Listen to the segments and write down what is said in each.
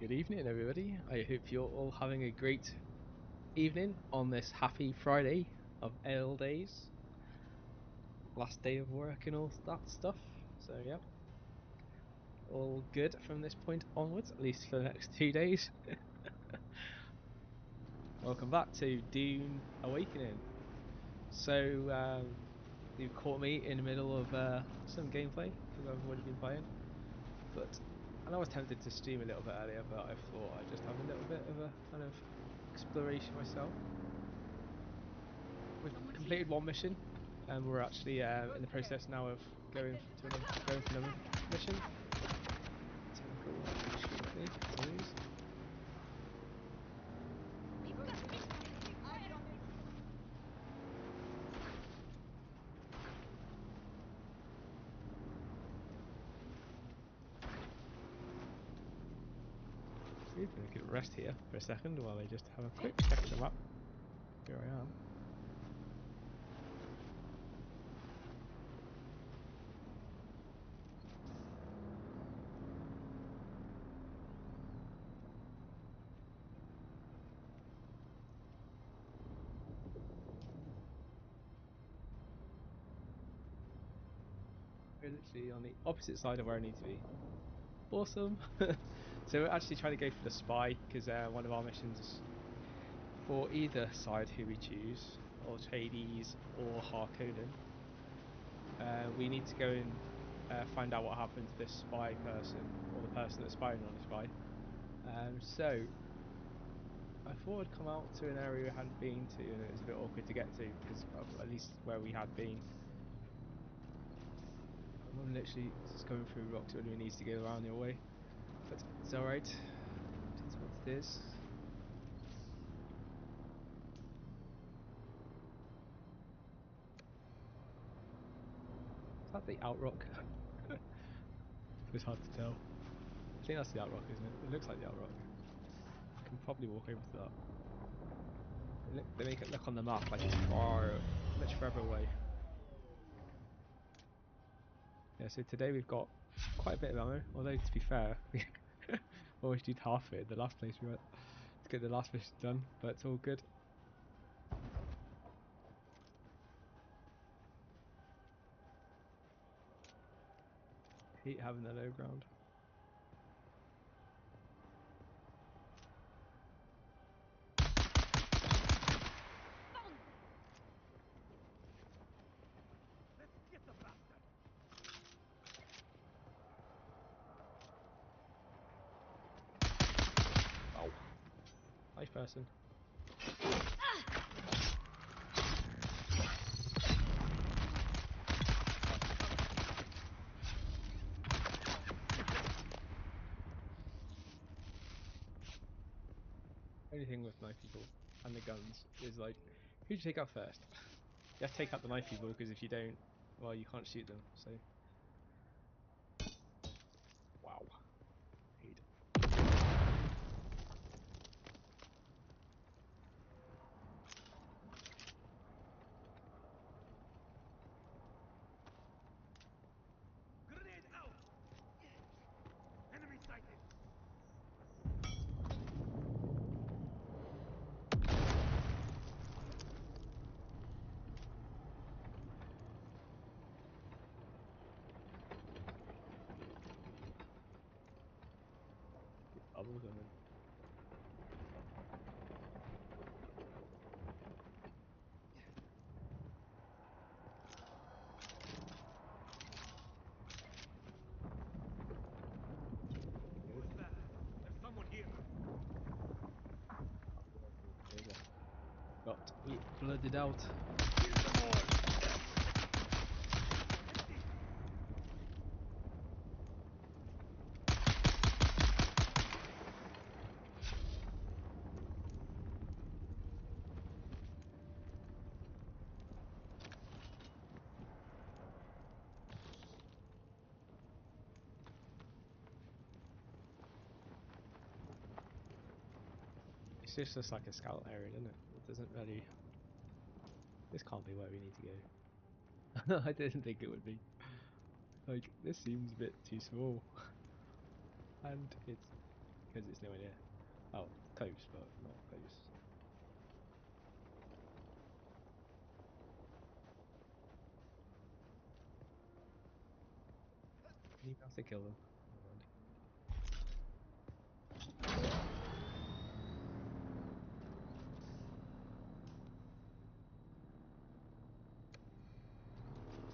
Good evening, everybody. I hope you're all having a great evening on this happy Friday of L days. Last day of work and all that stuff. So, yeah. All good from this point onwards, at least for the next 2 days. Welcome back to Dune Awakening. So, you caught me in the middle of some gameplay, because I've already been playing. But I was tempted to stream a little bit earlier, but I thought I'd just have a little bit of a kind of exploration myself. We've completed one mission, and we're actually in the process now of going for another mission. We could rest here for a second while I just have a quick check of the map. Here I am. We're literally on the opposite side of where I need to be. Awesome! So we're actually trying to go for the spy, because one of our missions is for either side who we choose, or Hades or Harkonnen. We need to go and find out what happened to this spy person, or the person that's spying on the spy. So I thought I'd come out to an area we hadn't been to, and it was a bit awkward to get to, because at least where we had been. I'm literally just going through rocks, it really needs to go around the other way. But it's alright. That's what it is. Is that the outrock? It's hard to tell. I think that's the outrock, isn't it? It looks like the outrock. I can probably walk over to that. They make it look on the map like it's much further away. Yeah, so today we've got quite a bit of ammo, although to be fair, we always did half it the last place we went to get the last mission done, but it's all good. Hate having the low ground. Let's get the bastard. Oh, nice person. Only thing with knife people and the guns is like, who do you take out first? You have to take out the knife people, because if you don't, well, you can't shoot them. So, wow. Hate. Grenade out. Enemy sighted. Bubbles and then. Who's that? There's someone here. Got it blooded out. Kill them all. It's just like a scout area, isn't it? It doesn't really. This can't be where we need to go. I didn't think it would be. Like, this seems a bit too small. And it's because it's nowhere near. Oh, close, but not close. Anything else to kill them? Never mind.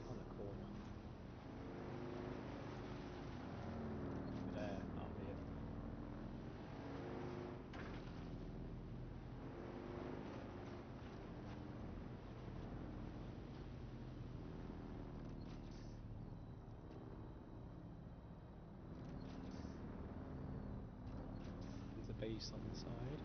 On the corner. Over there. Oh, here. There's a base on the side.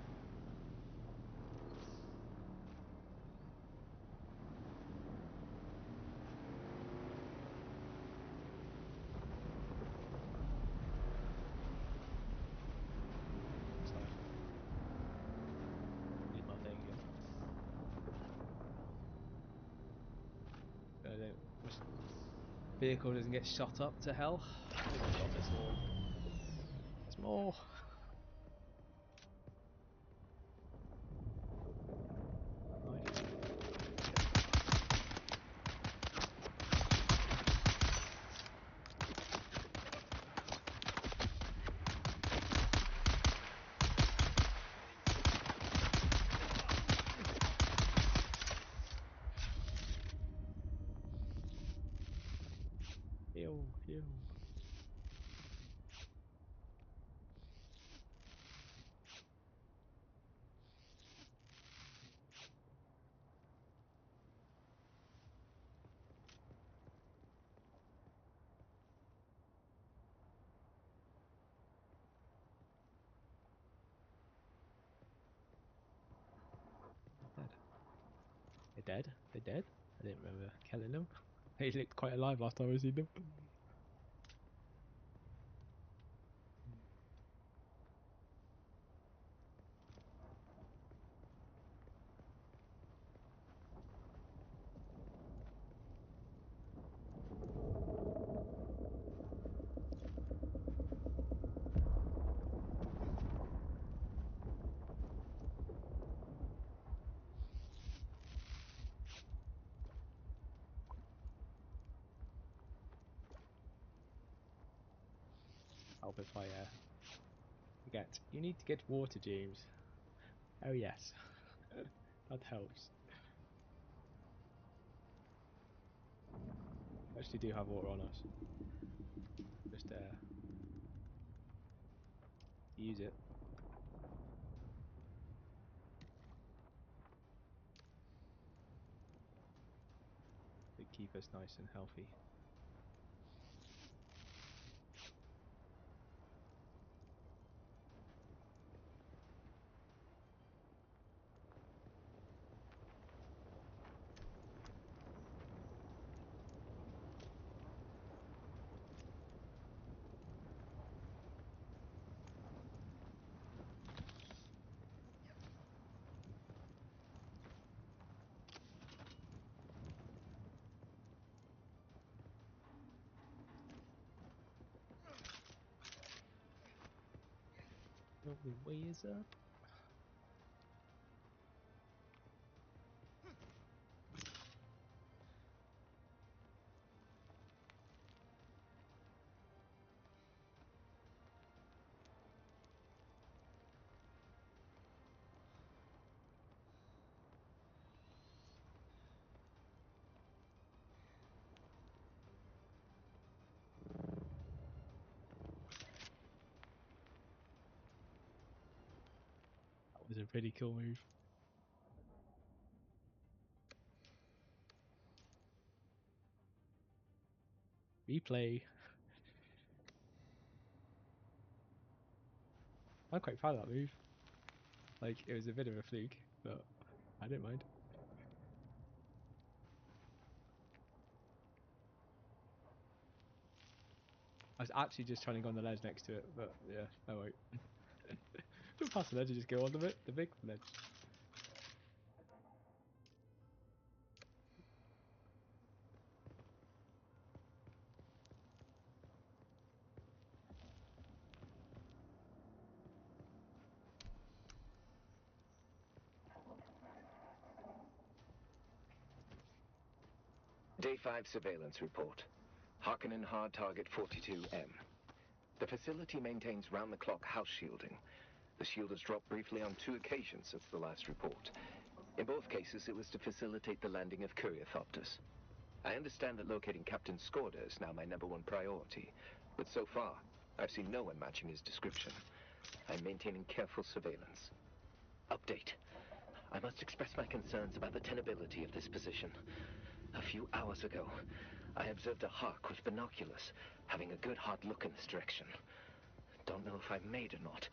Side. Need my thing again. So I don't. This vehicle doesn't get shot up to hell. Oh my god, there's more. There's more. Nice. Heal, heal. Dead. They're dead? They're dead? I didn't remember killing them. They looked quite alive last time I seen them. Help if I forget. You need to get water, James. Oh yes. That helps. We actually do have water on us. Just use it. To keep us nice and healthy. The only way is up. That was a pretty cool move. Replay. I'm quite proud of that move. Like, it was a bit of a fluke, but I don't mind. I was actually just trying to go on the ledge next to it, but yeah, I won't. Go past the ledge and just go on the big ledge. Day 5 surveillance report. Harkonnen hard target 42M. The facility maintains round-the-clock house shielding. The shield has dropped briefly on 2 occasions since the last report. In both cases, it was to facilitate the landing of courier-thopters. I understand that locating Captain Skorda is now my #1 priority, but so far, I've seen no one matching his description. I'm maintaining careful surveillance. Update. I must express my concerns about the tenability of this position. A few hours ago, I observed a hawk with binoculars, having a good hard look in this direction. Don't know if I'm made or not,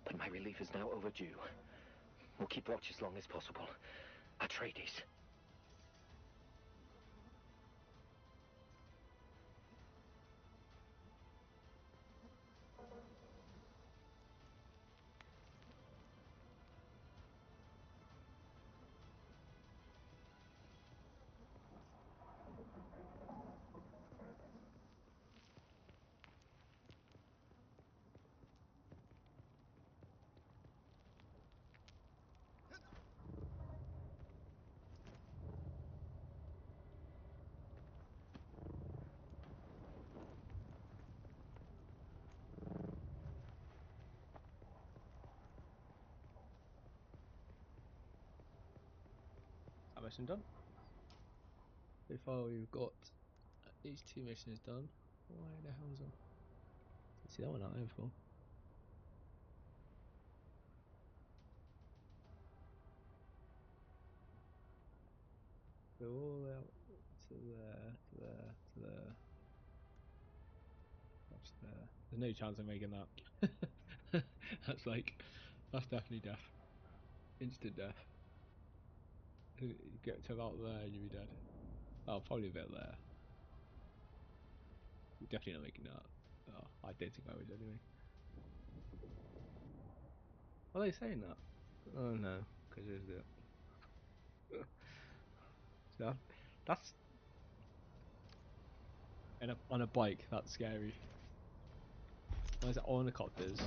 but my relief is now overdue. We'll keep watch as long as possible. Atreides. That mission done. So far we've got these 2 missions done. Why the hell is on? See that one out there before. Go all the way out to there, to there, to there. That's there. There's no chance of making that. That's definitely death. Instant death. You get to about there, you'll be dead. Oh, probably a bit there. You're definitely not making that. Oh, I did think I would anyway. Are they saying that? Oh no, because there's the. So that's on a bike. That's scary. Why is it on helicopters?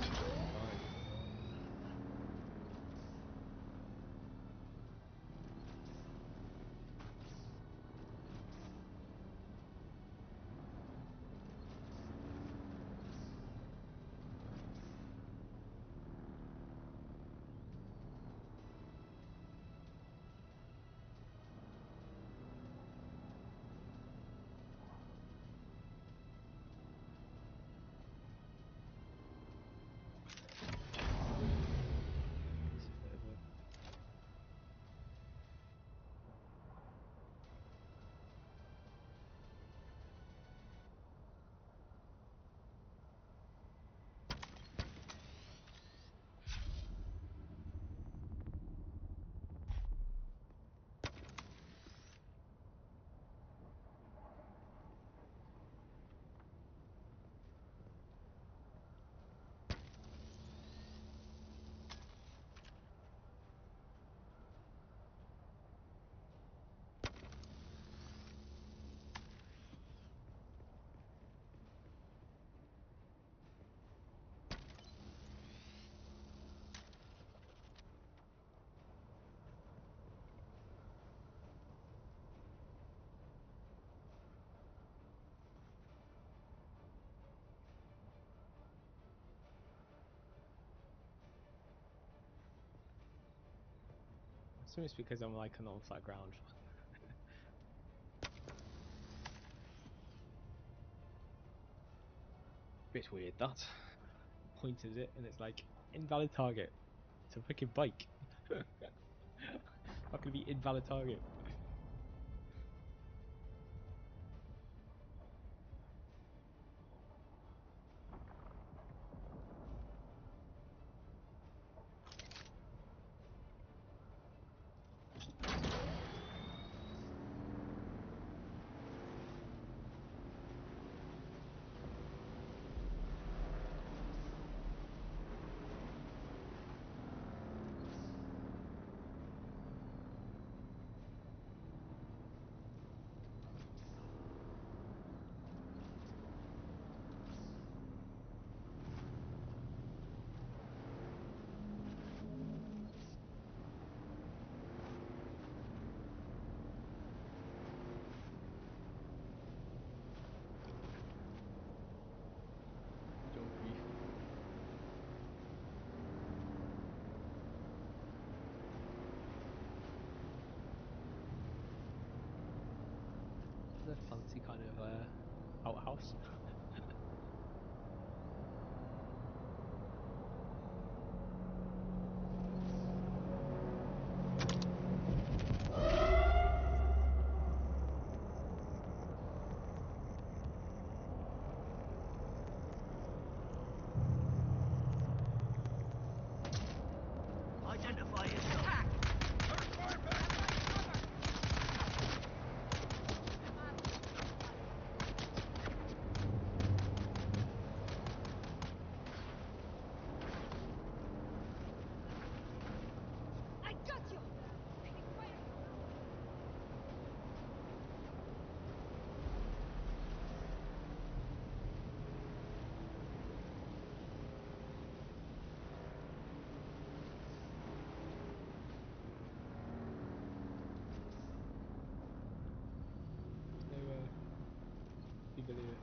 I assume it's because I'm like on flat ground. Bit weird that. Pointed it and it's like invalid target. It's a freaking bike. Not gonna be invalid target. a fancy kind of outhouse. Identify as attack! I got you! Taking fire! No you believe it.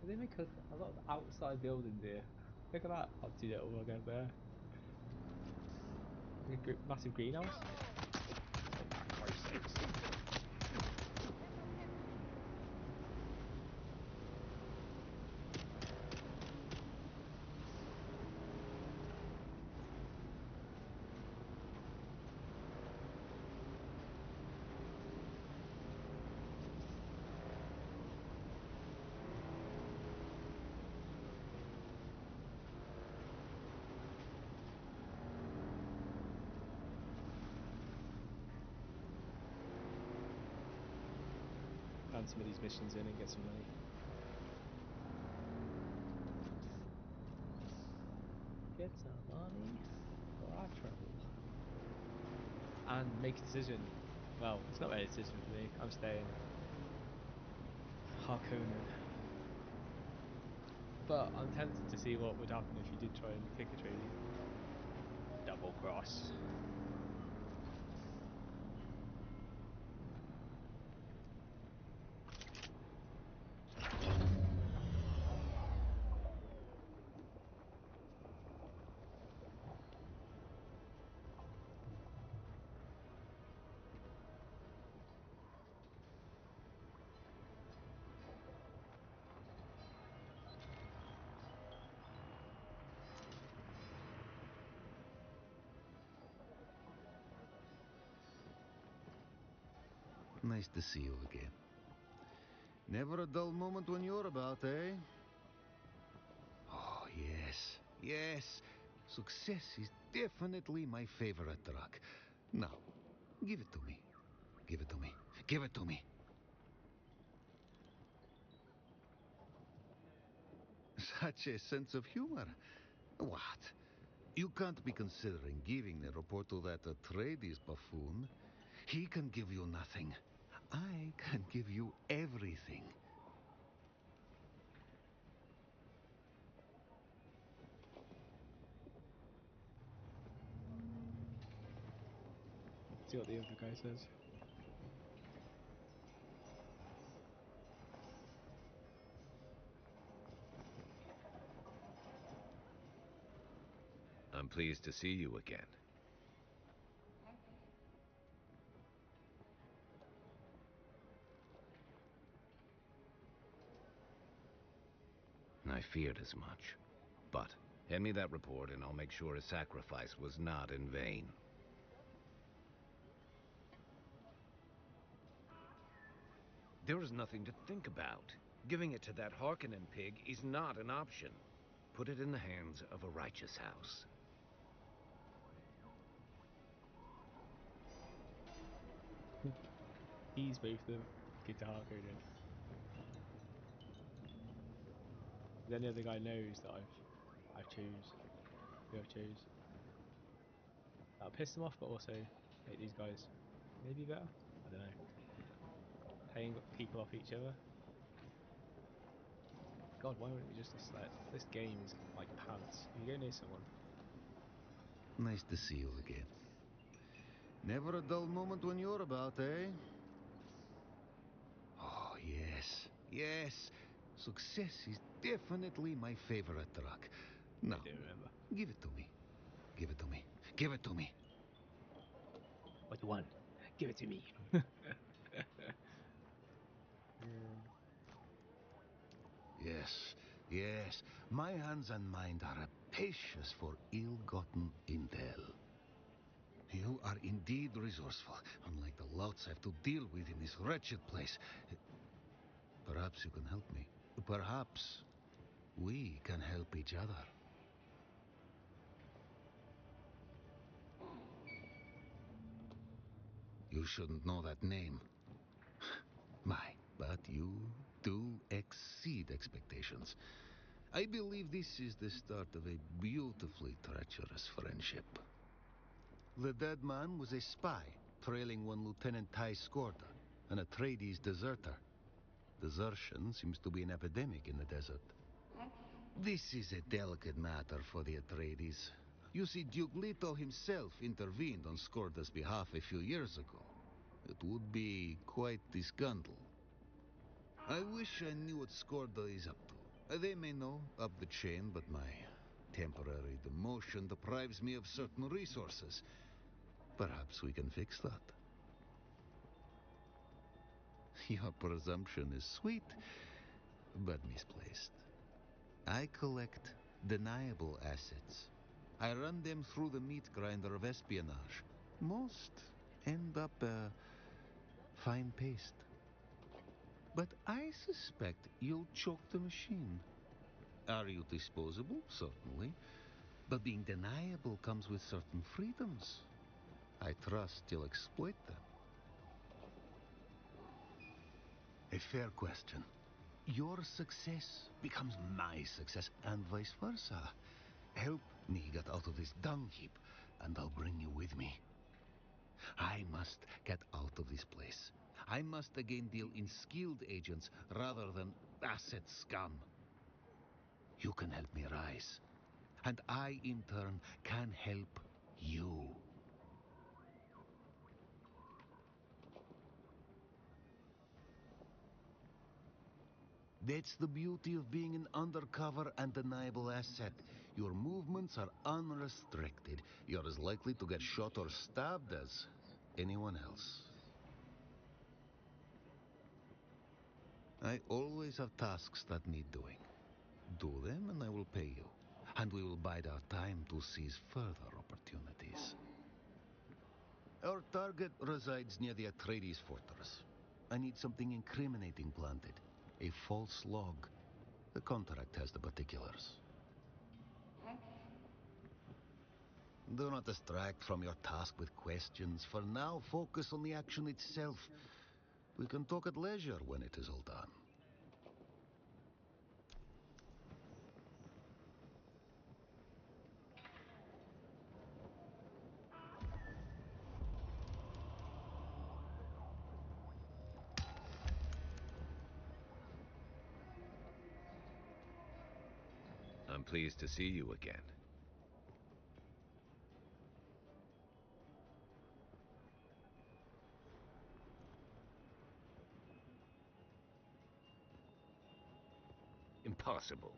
They make a lot of outside buildings here. Look at that fancy little one over there. Like a massive greenhouse. Oh, for Christ's sakes. Hand some of these missions in and get some money. Get some money for our trouble. And make a decision. Well, it's not really a decision for me. I'm staying. Harkonnen. But I'm tempted to see what would happen if you did try and pick a trade. Double cross. Nice to see you again. Never a dull moment when you're about, eh? Oh, yes, yes. Success is definitely my favorite drug. Now, give it to me. Give it to me. Give it to me. Such a sense of humor. What? You can't be considering giving the report to that Atreides buffoon. He can give you nothing. I can give you everything. See what the other guy says. I'm pleased to see you again. I feared as much. But hand me that report and I'll make sure his sacrifice was not in vain. There is nothing to think about. Giving it to that Harkonnen pig is not an option. Put it in the hands of a righteous house. He's both the guitar coding. Then the other guy knows that I've chose. Who I've chose. That'll piss them off, but also make these guys maybe better. I don't know. Paying people off each other. God, why wouldn't we just like this game is like pants. You go near someone. Nice to see you again. Never a dull moment when you're about, eh? Oh, yes, yes. Success is definitely my favorite drug. Now, I do remember. give it to me. Give it to me. Give it to me. I one. Give it to me. Yes, yes. My hands and mind are rapacious for ill-gotten intel. You are indeed resourceful, unlike the louts I have to deal with in this wretched place. Perhaps you can help me. Perhaps we can help each other. You shouldn't know that name. My, but you do exceed expectations. I believe this is the start of a beautifully treacherous friendship. The dead man was a spy, trailing one Lieutenant Ty Skorda, an Atreides deserter. Desertion seems to be an epidemic in the desert. This is a delicate matter for the Atreides. You see, Duke Leto himself intervened on Skorda's behalf a few years ago. It would be quite the scandal. I wish I knew what Skorda is up to. They may know up the chain, but my temporary demotion deprives me of certain resources. Perhaps we can fix that. Your presumption is sweet, but misplaced. I collect deniable assets. I run them through the meat grinder of espionage. Most end up fine paste. But I suspect you'll choke the machine. Are you disposable? Certainly. But being deniable comes with certain freedoms. I trust you'll exploit them. A fair question. Your success becomes my success, and vice versa. Help me get out of this dung heap, and I'll bring you with me. I must get out of this place. I must again deal in skilled agents rather than asset scum. You can help me rise, and I, in turn, can help you. That's the beauty of being an undercover and deniable asset. Your movements are unrestricted. You're as likely to get shot or stabbed as anyone else. I always have tasks that need doing. Do them and I will pay you. And we will bide our time to seize further opportunities. Our target resides near the Atreides fortress. I need something incriminating planted. A false log. The contract has the particulars. Do not distract from your task with questions. For now, focus on the action itself. We can talk at leisure when it is all done. I'm pleased to see you again. Impossible.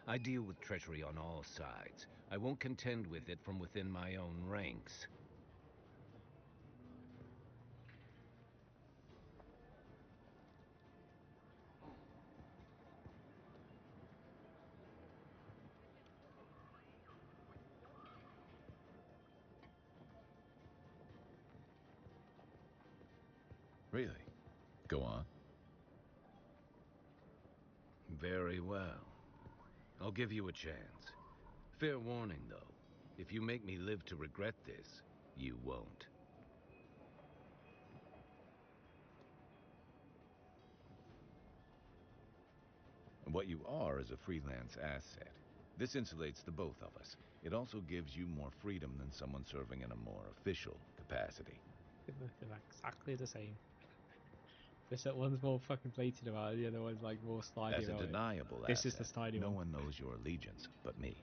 I deal with treachery on all sides. I won't contend with it from within my own ranks. Really? Go on. Very well. I'll give you a chance. Fair warning, though. If you make me live to regret this, you won't. What you are is a freelance asset. This insulates the both of us. It also gives you more freedom than someone serving in a more official capacity. They're exactly the same. Just that one's more fucking blatant about it, the other one's like more slidey As a about it. deniable This asset, is the slidey no one. one knows your allegiance but me.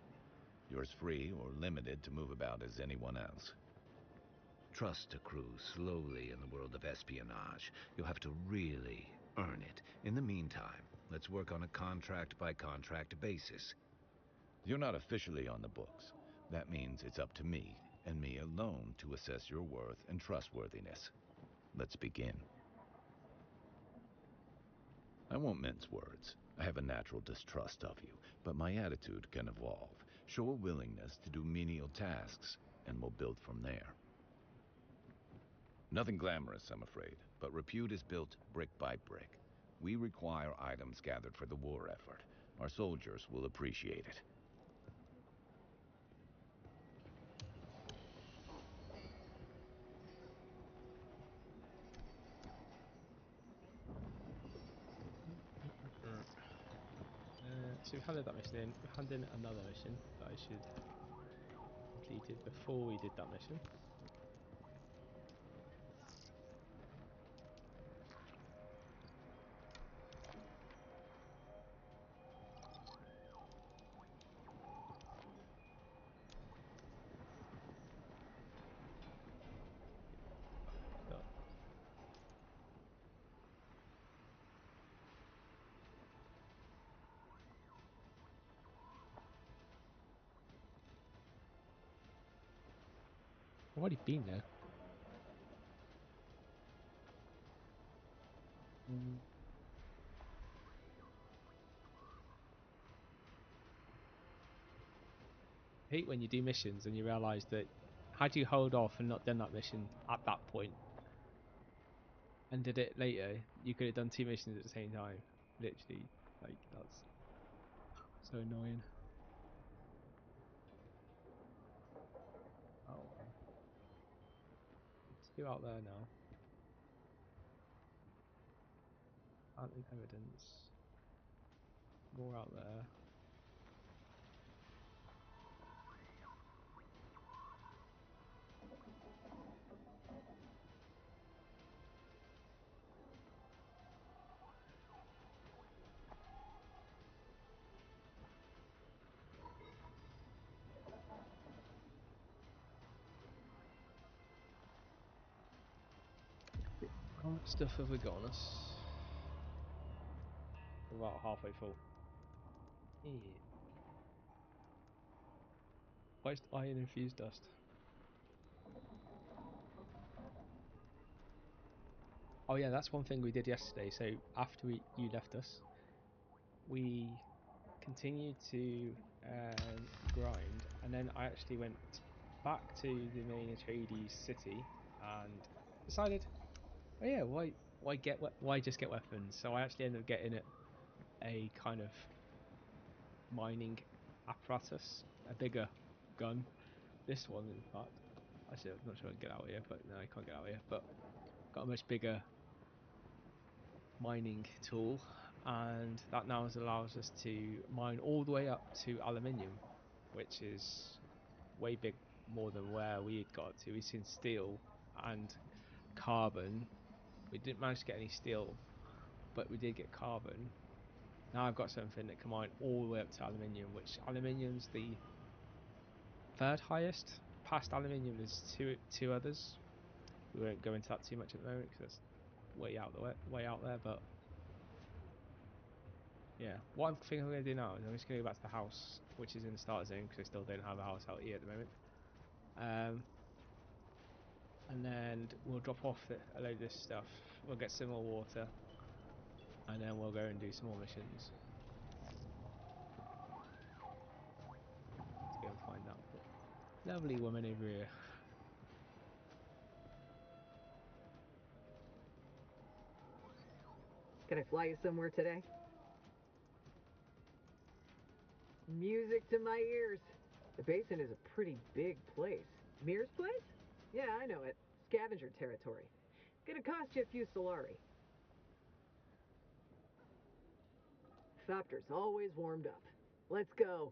You're as free or limited to move about as anyone else. Trust accrues slowly in the world of espionage. You'll have to really earn it. In the meantime, let's work on a contract-by-contract basis. You're not officially on the books. That means it's up to me and me alone to assess your worth and trustworthiness. Let's begin. I won't mince words. I have a natural distrust of you, but my attitude can evolve. Show a willingness to do menial tasks, and we'll build from there. Nothing glamorous, I'm afraid, but repute is built brick by brick. We require items gathered for the war effort. Our soldiers will appreciate it. So we've handed that mission in. We're handing another mission that I should have completed before we did that mission. I've already been there. I hate when you do missions and you realise that had you hold off and not done that mission at that point and did it later, you could have done 2 missions at the same time. Literally, like, that's so annoying. Oh well. Let's go out there now. Phantom evidence. More out there. How much stuff have we got on us? We're about halfway full. Yeah. Waste iron infused dust. Oh yeah, that's one thing we did yesterday. So after you left us, we continued to grind, and then I actually went back to the main Atreides city and decided, oh yeah, why just get weapons? So I actually ended up getting a kind of mining apparatus, a bigger gun. This one, in fact, actually I'm not sure I can get out of here, but no, I can't get out of here. But got a much bigger mining tool, and that now allows us to mine all the way up to aluminium, which is way big more than where we had got to. We've seen steel and carbon. We didn't manage to get any steel, but we did get carbon. Now I've got something that can mine all the way up to aluminium, which aluminium's the 3rd highest. Past aluminium there's two others. We won't go into that too much at the moment because that's way out there, but yeah, one thing I'm going to do now is I'm just going to go back to the house, which is in the starter zone, because I still don't have a house out here at the moment. And then we'll drop off a load of this stuff, we'll get some more water, and then we'll go and do some more missions. Let's go and find that lovely woman over here. Can I fly you somewhere today? Music to my ears. The basin is a pretty big place. Mir's place? Yeah, I know it. Scavenger territory. Gonna cost you a few Solari. Thopter's always warmed up. Let's go.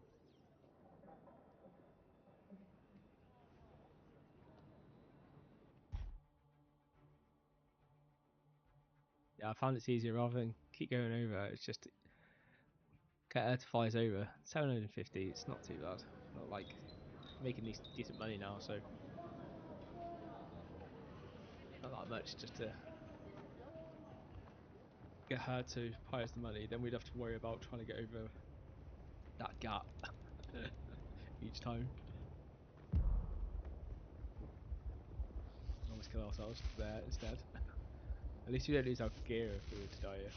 Yeah, I found it's easier rather than keep going over. It's just get her to fly us over. 750, it's not too bad. Not like making decent money now, so not that much just to get her to pay us the money. Then we'd have to worry about trying to get over that gap each time. kill ourselves there instead. At least we don't lose our gear if we were to die here.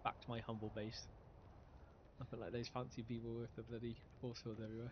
Back to my humble base. Nothing like those fancy people with the bloody force fields everywhere.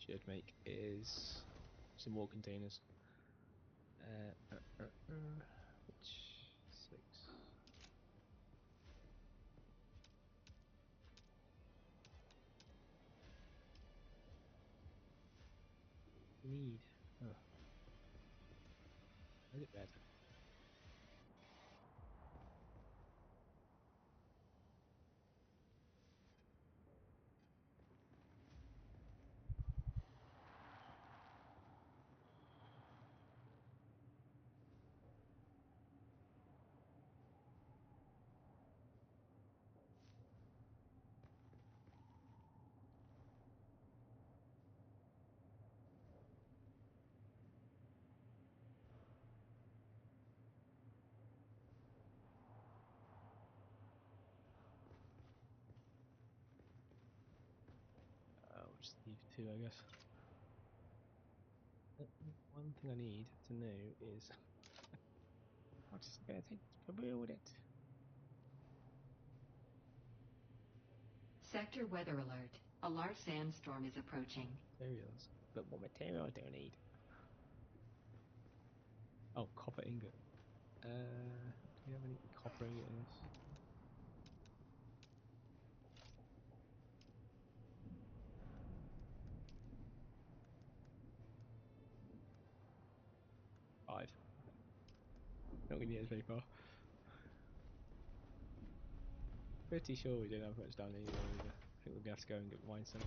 Should make is some more containers. Which 6? Need. Oh. Is it red? I'll just leave 2, I guess. One thing I need to know is how much it's going to take to build it. Sector weather alert. A large sandstorm is approaching. Materials. But what material do I need? Oh, copper ingot. Do we have any copper ingot in this? Five. Not gonna get us very far. Pretty sure we don't have much down here either. I think we're gonna have to go and get wine some.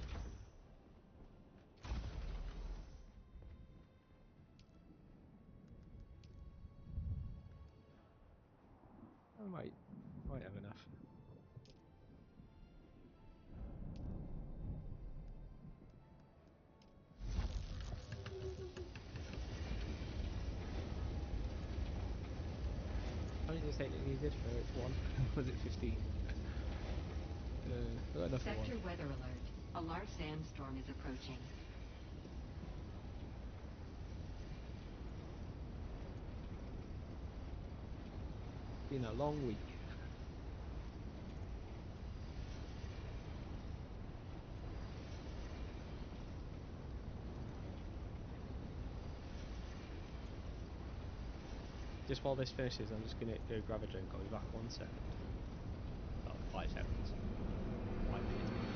I might have enough. How many does it needed for its one? Was it 15? Got enough for one. Sector weather alert. A large sandstorm is approaching. Been a long week. Just while this finishes, I'm just gonna go grab a drink. I'll be back 1 second. About 5 seconds. 5 minutes maybe.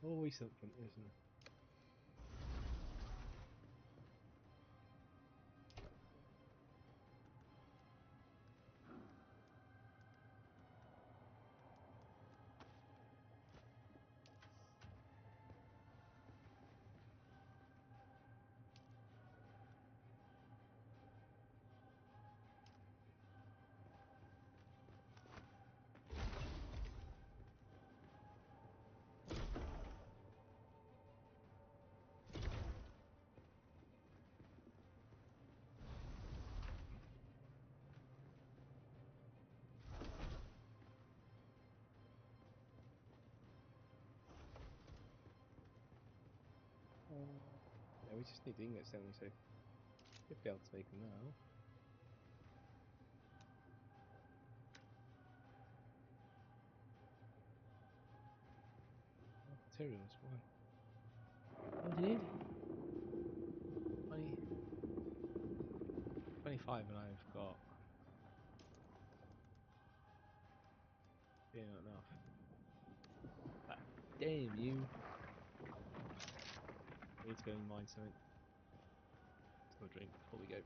Always something, isn't there? Yeah, we just need the ingots, don't we? So should be able to make them now. Materials, why? Oh, do you need 20, 25 and I've got... Yeah, not enough. Ah, damn you! I need to go and mine something. Let's have a drink before we go.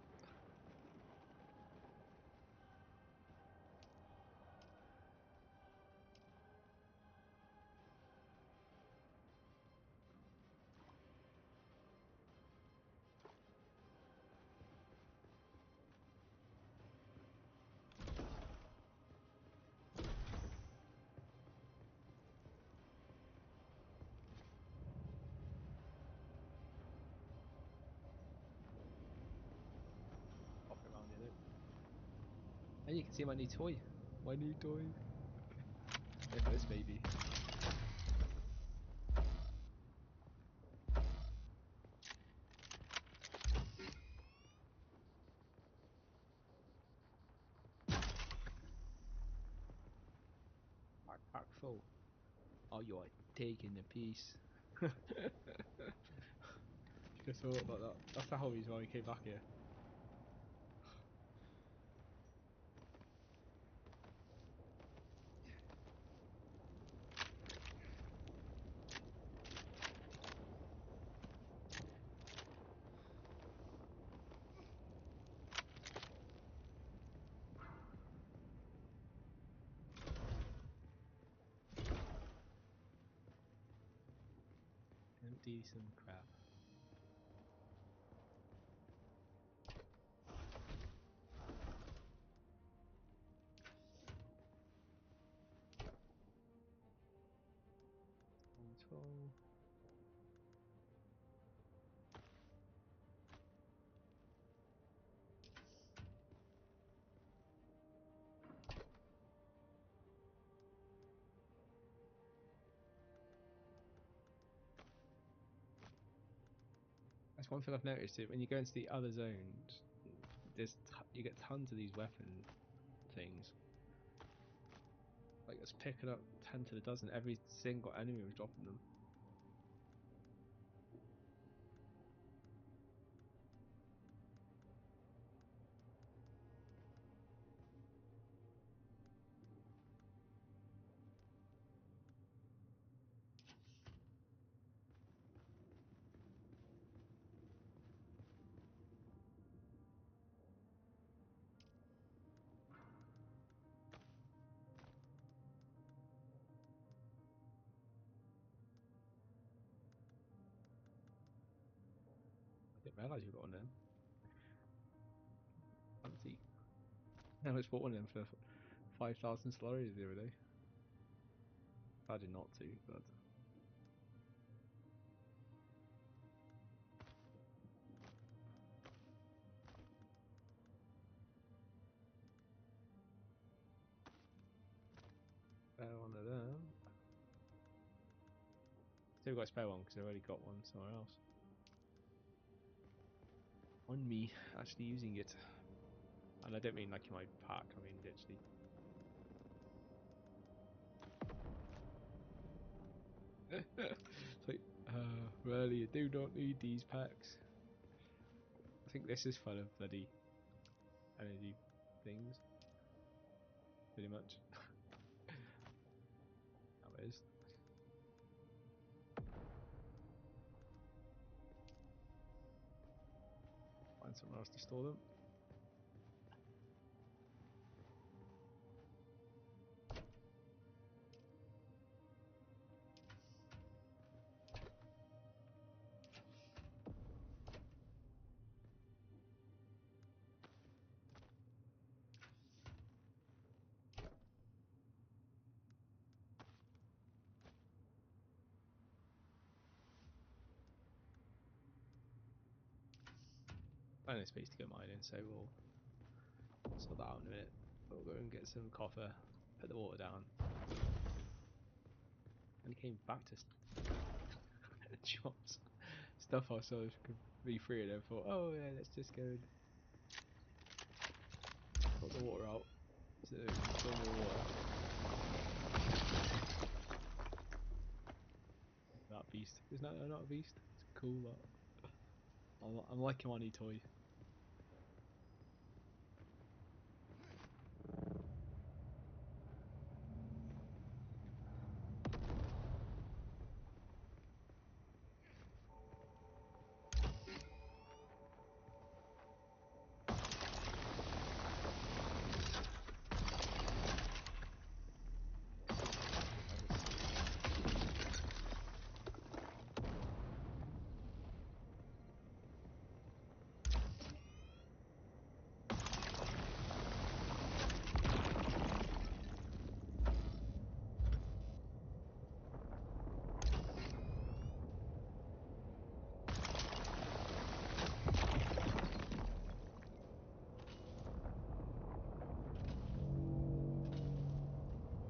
Pop it around here, though. And you can see my new toy. My new toy. Look at this baby. Pack full. Oh, you're taking the piece. Just thought about that. That's the whole reason why we came back here. Empty some crap. Control. That's one thing I've noticed. When you go into the other zones, you get tons of these weapon things. Like it's picking up 10 to the dozen. Every single enemy was dropping them. I didn't realise you got one of them. Fancy. I just bought one of them for 5,000 slurries the other day. I did not to, but spare one of them. Still got a spare one because I already got one somewhere else. On me actually using it, and I don't mean like in my pack. I mean literally. It's like, really, you do not need these packs. I think this is full of bloody energy things. Pretty much. That is. Find somewhere else to store them. Plenty of space to go mining, so we'll sort that out in a minute. We'll go and get some copper, put the water down. And he came back to shops. Stuff I saw could be free, and I thought, oh yeah, let's just go and put the water out. So, fill more water. That beast. Isn't that not a beast? It's cool, that. I'm liking my new toy.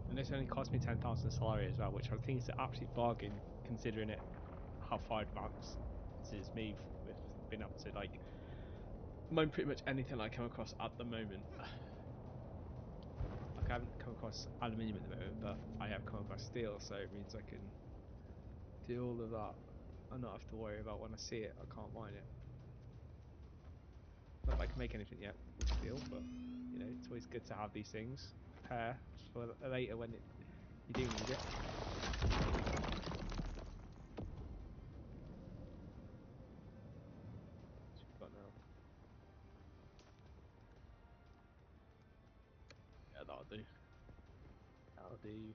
And this only cost me 10,000 salary as well, which I think is an absolute bargain considering it how far advanced this is me with being able to like mine pretty much anything I come across at the moment. Like I haven't come across aluminium at the moment, but I have come across steel, so it means I can do all of that and not have to worry about when I see it, I can't mine it. Not that I can make anything yet with steel, but you know, it's always good to have these things. Prepare for later when you do need it. What's we got now? Yeah, that'll do. That'll do.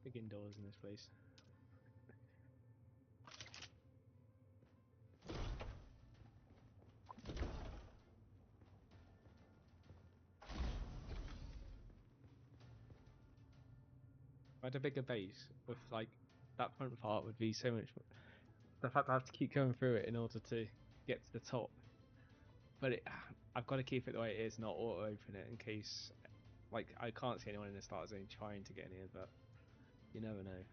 Big indoors in this place. If I had a bigger base with like that front part would be so much. The fact I have to keep going through it in order to get to the top, but I've got to keep it the way it is, not auto open it in case like I can't see anyone in the start zone trying to get in here, but you never know.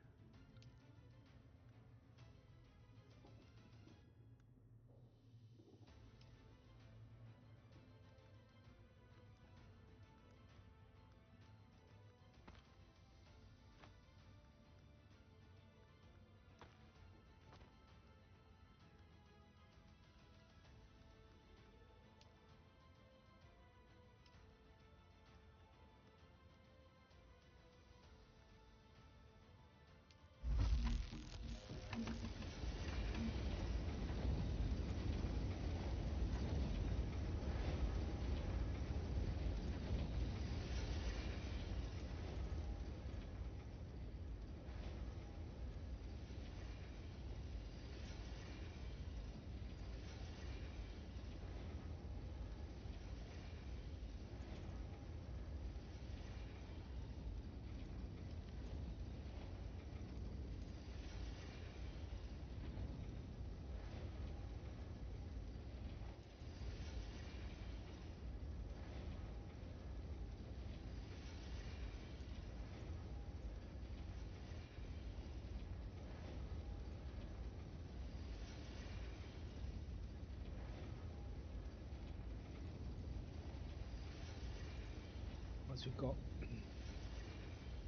Once we've got,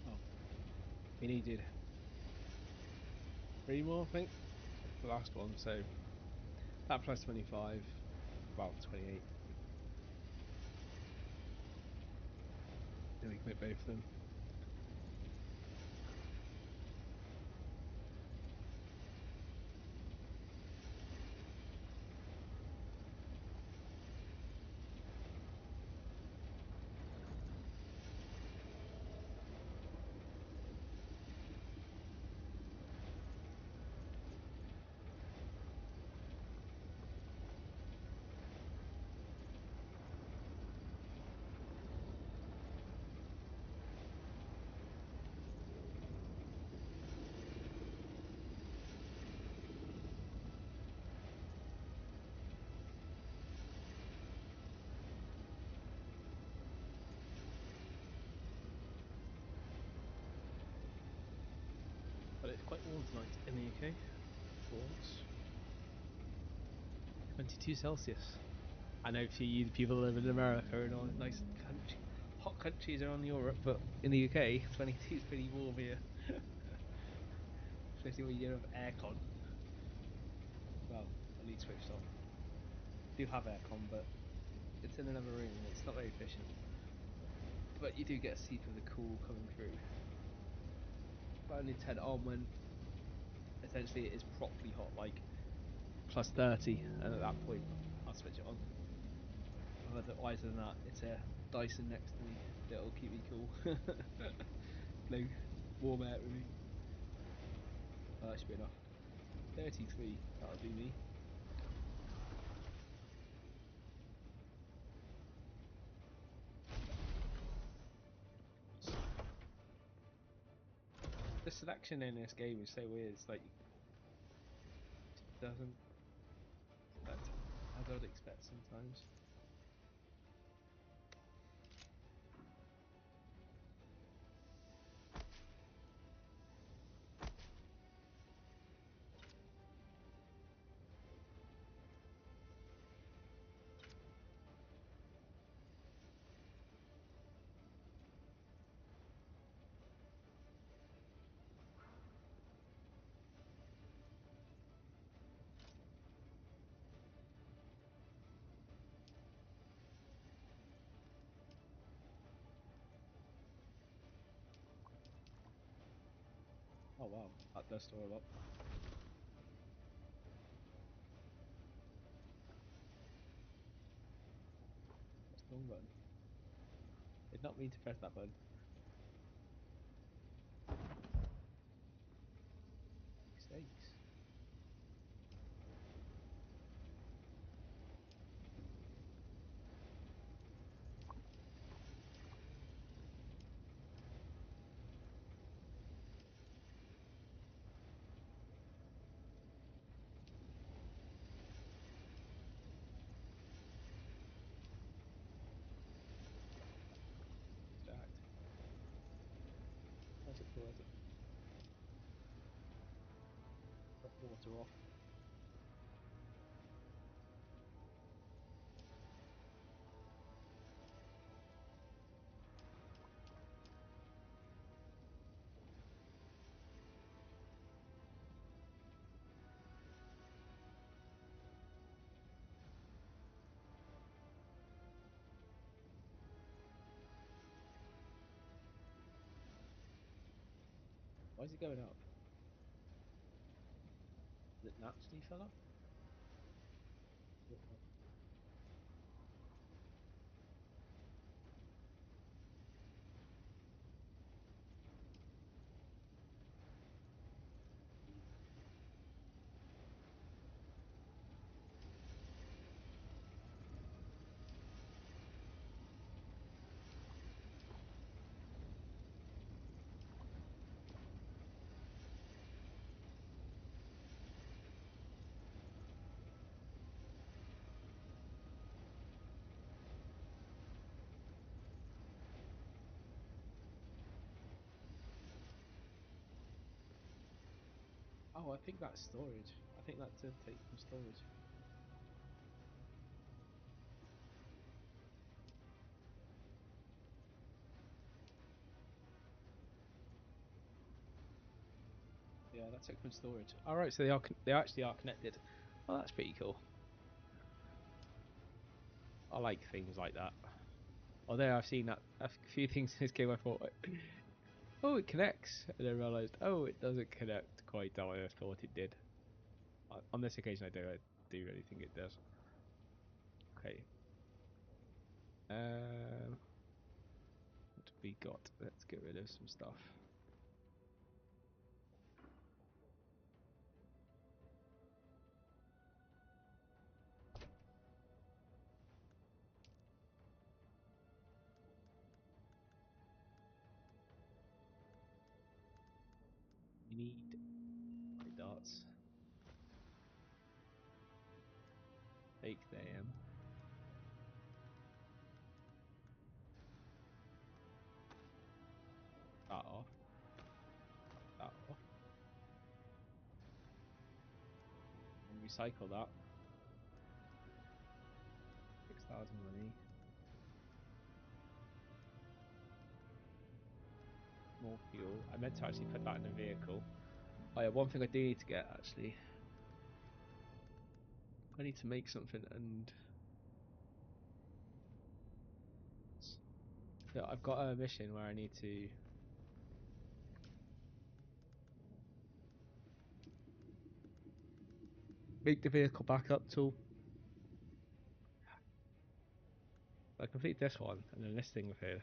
oh, we needed 3 more, I think, the last one. So that plus 25, about 28. Then we can make both of them. But it's quite warm tonight in the UK. For once. 22 Celsius. I know for you, the people that live in America and all nice country, hot countries around Europe, but in the UK, 22 is pretty warm here. Especially when you don't have aircon. Well, at least switched on. Do have aircon, but it's in another room and it's not very efficient. But you do get a seep of the cool coming through. But only 10 on when Essentially, it is properly hot, like plus 30, and at that point, I'll switch it on. Otherwise than that, it's a Dyson next to me that'll keep me cool. Blow warm air with me. Oh, that should be enough. 33, that'll do me. The selection in this game is so weird. It's like it doesn't expect as I'd expect sometimes. Oh wow, that does store a lot. That's the wrong button. Did not mean to press that button. Mistakes. Stacked. Where's it? Where's it? Got water off. Why is it going up? Is it naturally fell off? Oh, I think that's storage. I think that did take from storage. Yeah, that took from storage. All right, so they actually are connected. Oh, that's pretty cool. I like things like that. Although I've seen that a few things in this game, I thought, oh, it connects, and then realised, oh, it doesn't connect quite how I thought it did. On this occasion, I do really think it does. Okay. What have we got? Let's get rid of some stuff. We need my darts. Take them. That off. That off. And recycle that. 6,000 money. More fuel. I meant to actually put that in the vehicle. Oh yeah, one thing I do need to get actually. I need to make something, and so I've got a mission where I need to make the vehicle backup tool. I complete this one and then this thing with here.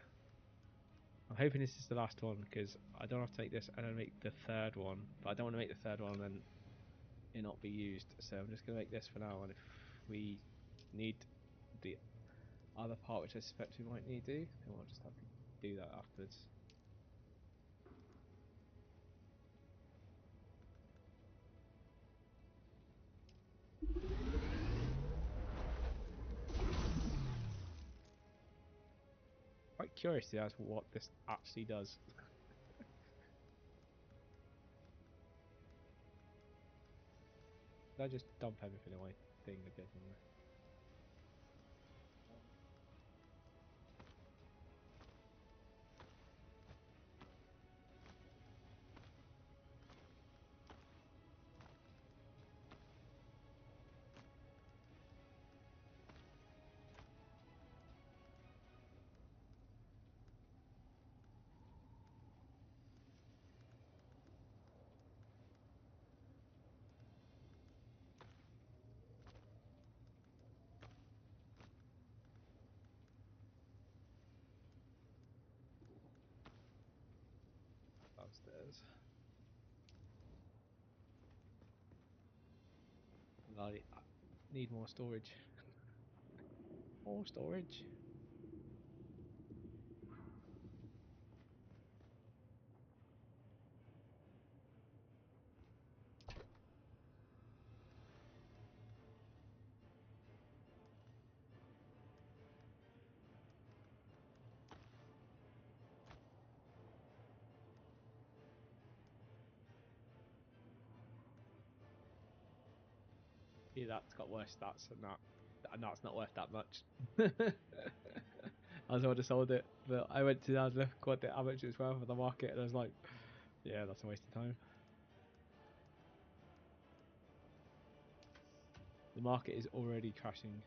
I'm hoping this is the last one because I don't have to make this and then make the third one, but I don't want to make the third one and then it not be used. So I'm just going to make this for now, and if we need the other part, which I suspect we might need to, then we'll just have to do that afterwards. Quite curious to ask what this actually does. Did I just dump everything in my thing again? Downstairs. I need more storage. More storage. Yeah, that's got worse stats than that. And that's not worth that much. I would have sold it, but I went to look what how much it's worth for the market, and I was like, yeah, that's a waste of time. The market is already crashing.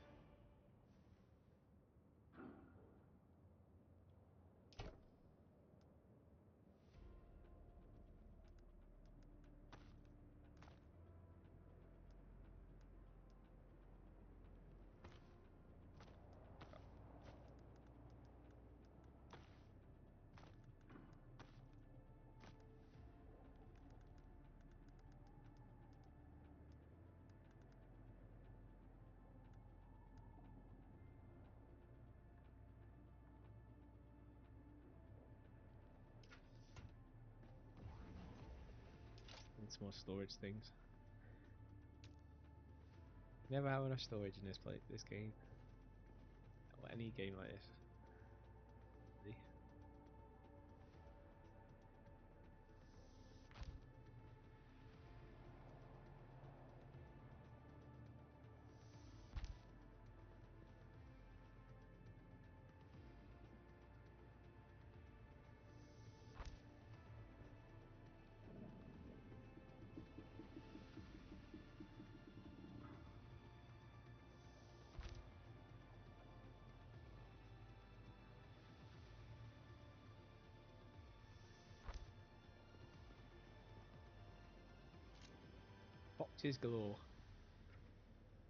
And some more storage things. Never have enough storage in this game. Or any game like this. Really. Boxes galore.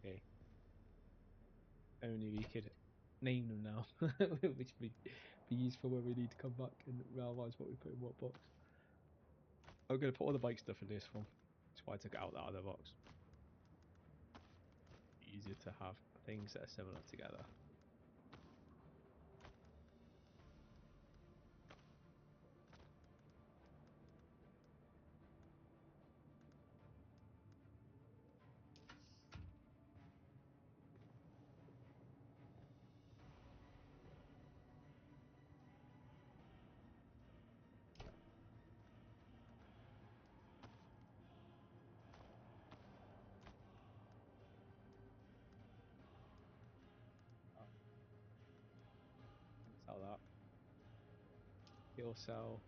Okay. Only we could name them now, which would be useful when we need to come back and realise what we put in what box. I'm going to put all the bike stuff in this one. That's why I took it out of that other box. Easier to have things that are similar together. Sell that. Fuel cell.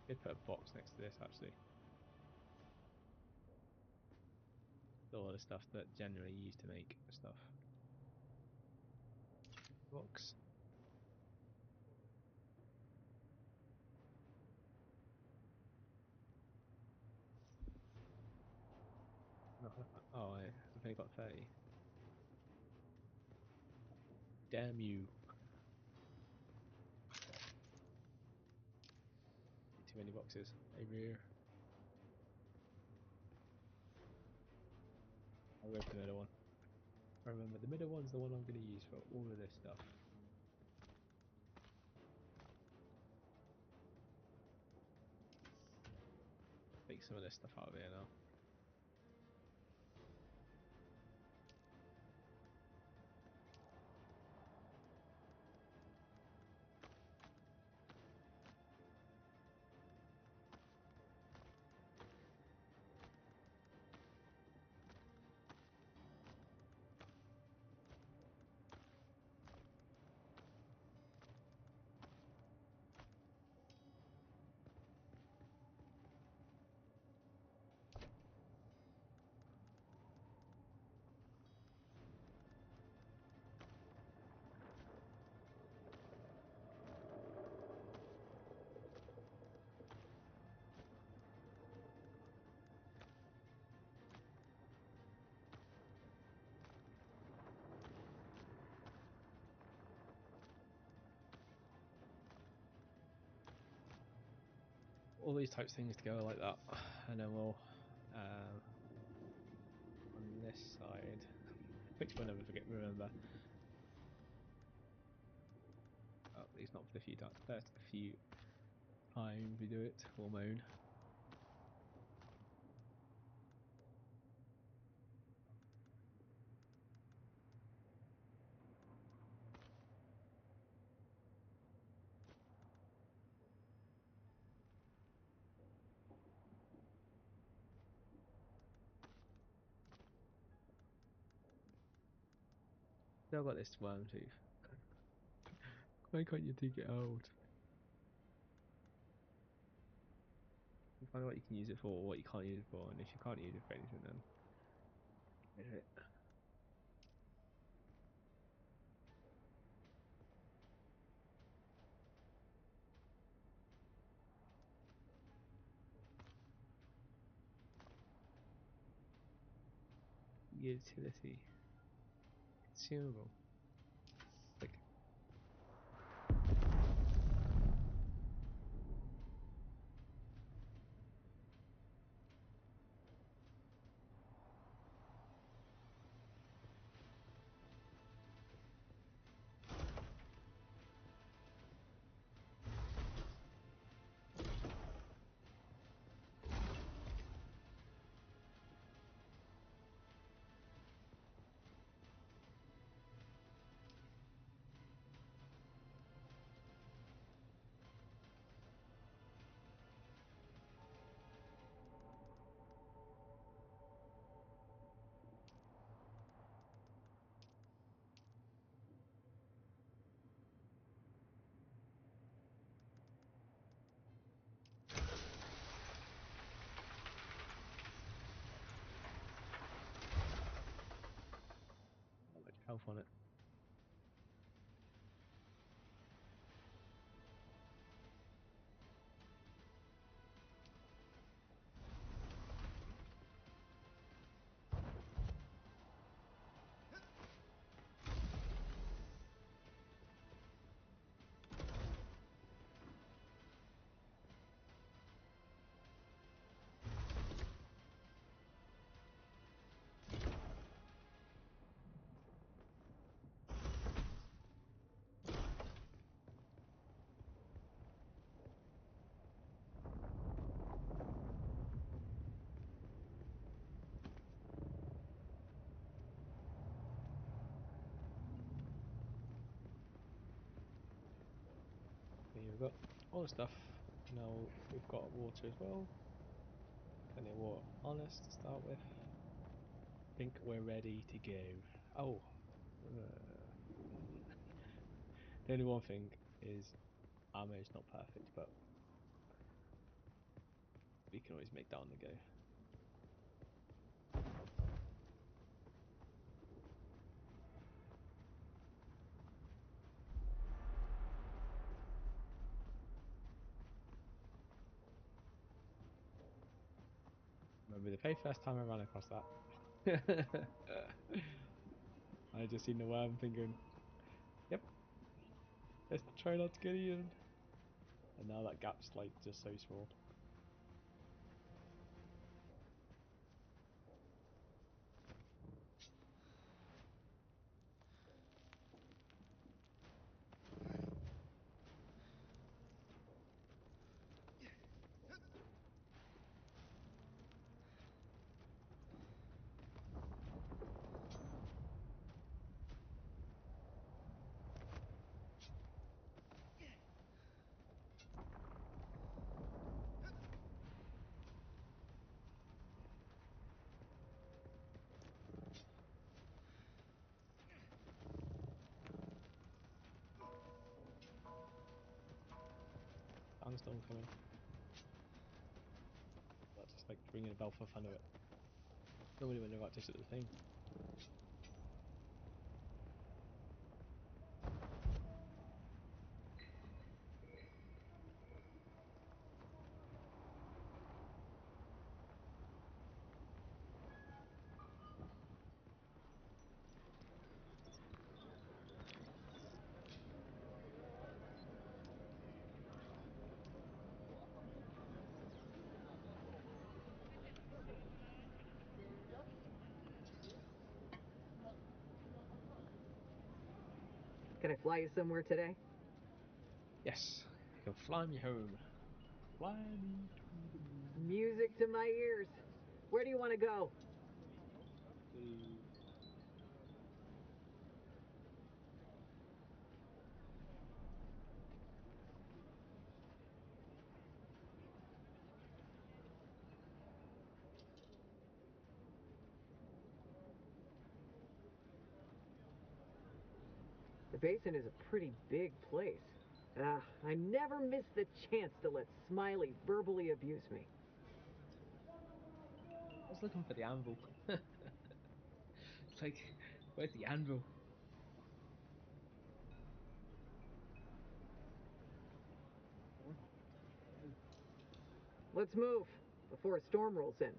Could put a box next to this actually. All the stuff that generally used to make stuff. Box. Oh, I've only got 30. Damn you. Too many boxes. Over here. I'll go for the middle one. Remember, the middle one's the one I'm going to use for all of this stuff. Take some of this stuff out of here now. All these types of things together like that, and then we'll on this side, which we'll never remember. Oh, at least not for the few times. First, a few times we do it. We'll moan. Still got this worm tooth. Why can't you take it out? You find out what you can use it for, what you can't use it for, and if you can't use it for anything, then get it. Utility. Consumable. Like. Not much health on it. We've got all the stuff. Now we've got water as well. Plenty of water on us to start with. I think we're ready to go. Oh, the only one thing is ammo is not perfect, but we can always make that on the go. Remember the very first time I ran across that. I just seen the worm thinking, yep, let's try not to get eaten. And now that gap's like just so small. Sandstorm coming. That's just like ringing a bell for fun of it. Nobody would know about this at the thing. Can I fly you somewhere today? Yes, you can fly me home. Fly me to the moon. Music to my ears. Where do you want to go? The basin is a pretty big place. I never miss the chance to let Smiley verbally abuse me. I was looking for the anvil. It's like, where's the anvil? Let's move before a storm rolls in.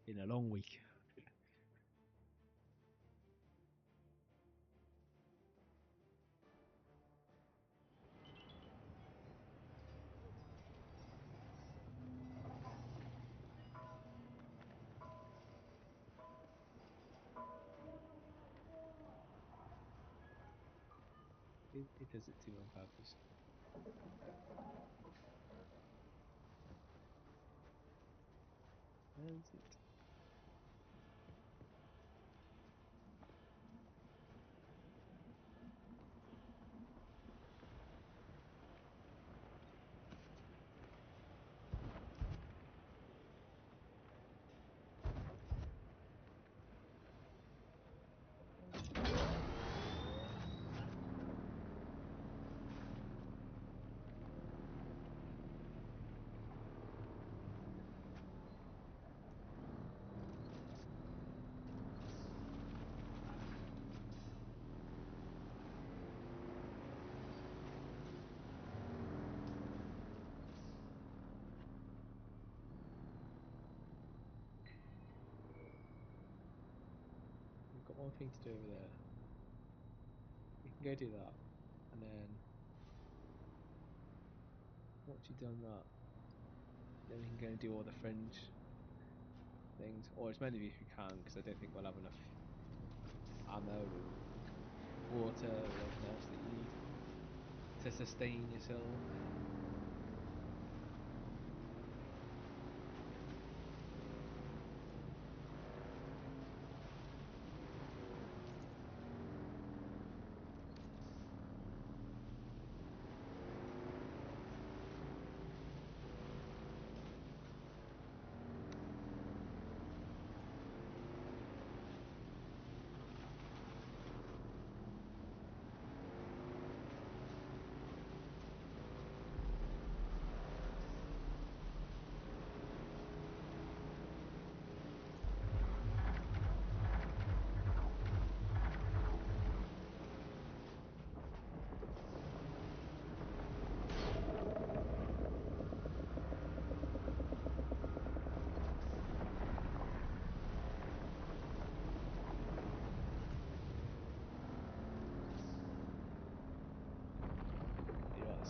Been a long week. It does it to me on purpose. Where is it? We've got one thing to do over there. We can go do that, and then once you've done that, then we can go and do all the fringe things, or as many of you as we can, because I don't think we'll have enough ammo, water, or anything else that you need to sustain yourself.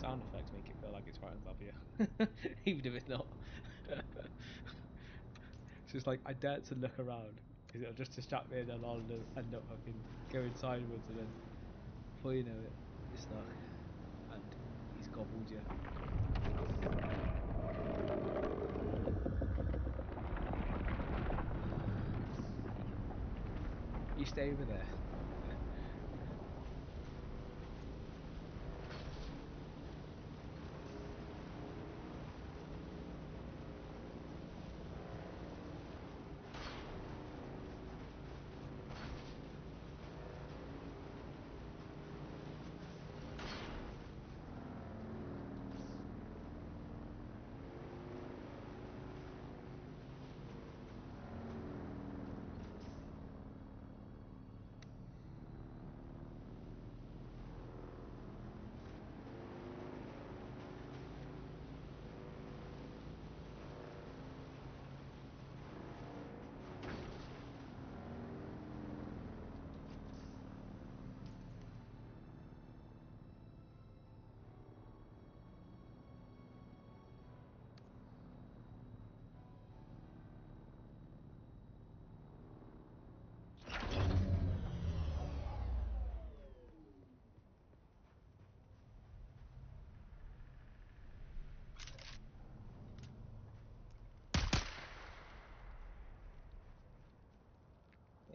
sound effects make it feel like it's right on top of you, even if it's not. It's just like I dare to look around because it'll just distract me, and then I'll end up fucking going sideways, and then before you know it, you're stuck, and he's gobbled you. You stay over there.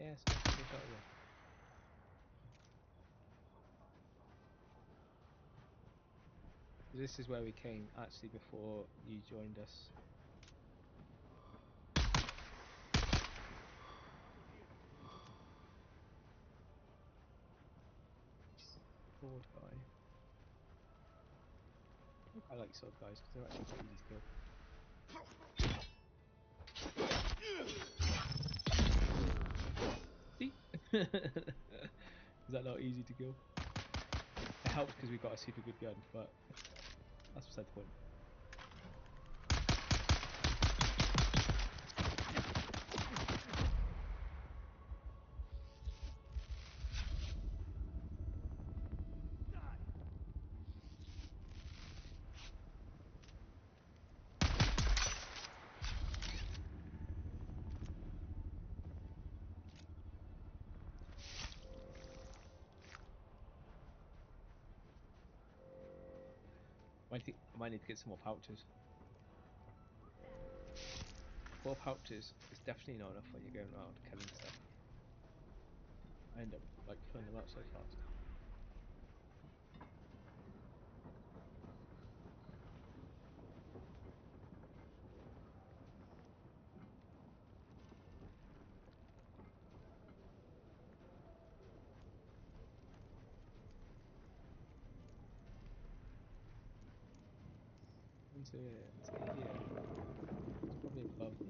Yes, I think we got you. This is where we came actually before you joined us. Sword guy. I like sword guys because they're actually quite easy to kill. See? Is that not easy to kill? It helps because we've got a super good gun, but that's beside the point. I might need to get some more pouches. 4 pouches is definitely not enough when you're going around killing stuff. I end up like filling them up so fast. Into here. It's probably above me.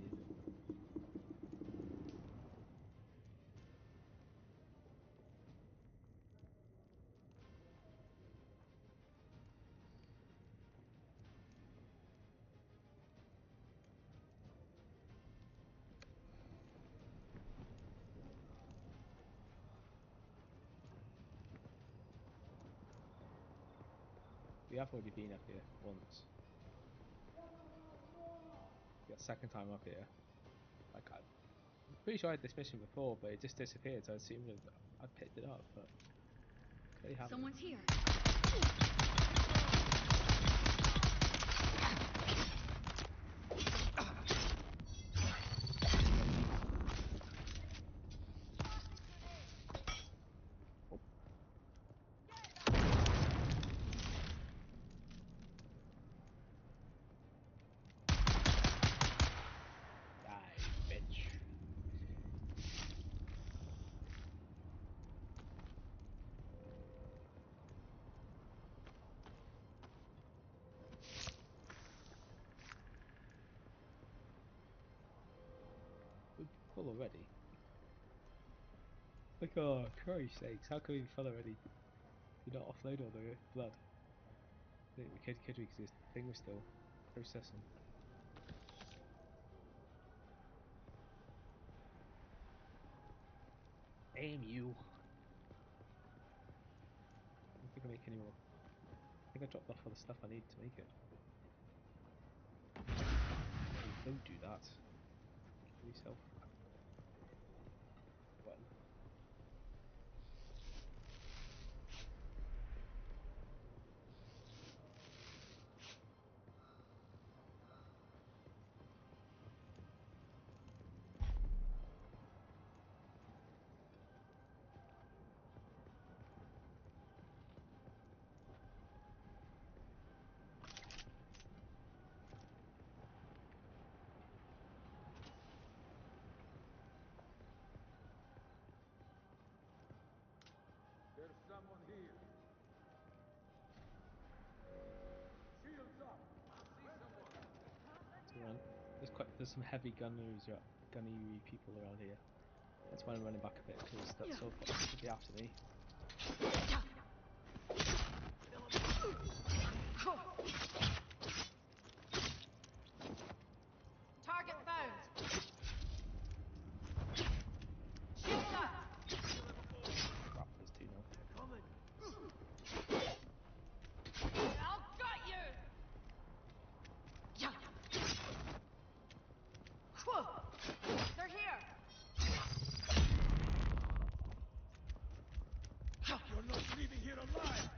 We have already been up here once. The second time up here. Like I'm pretty sure I had this mission before, but it just disappeared, so I assumed I picked it up, but clearly haven't. Someone's here. Full already? Like, oh, Christ's sakes, how can we be full already? Did not offload all the blood? I think we could because this thing was still processing. Damn you! I don't think I make any more think I dropped off all the stuff I need to make it. Oh, don't do that. Kill yourself. Well. There's someone here. Shields up. I see someone. To run. There's some heavy gunnery people around here. That's why I'm running back a bit because that's all should be after me. Target found. Shields up. Crap, there's two now. Coming. I'll got you. They're here. You're not leaving here alive.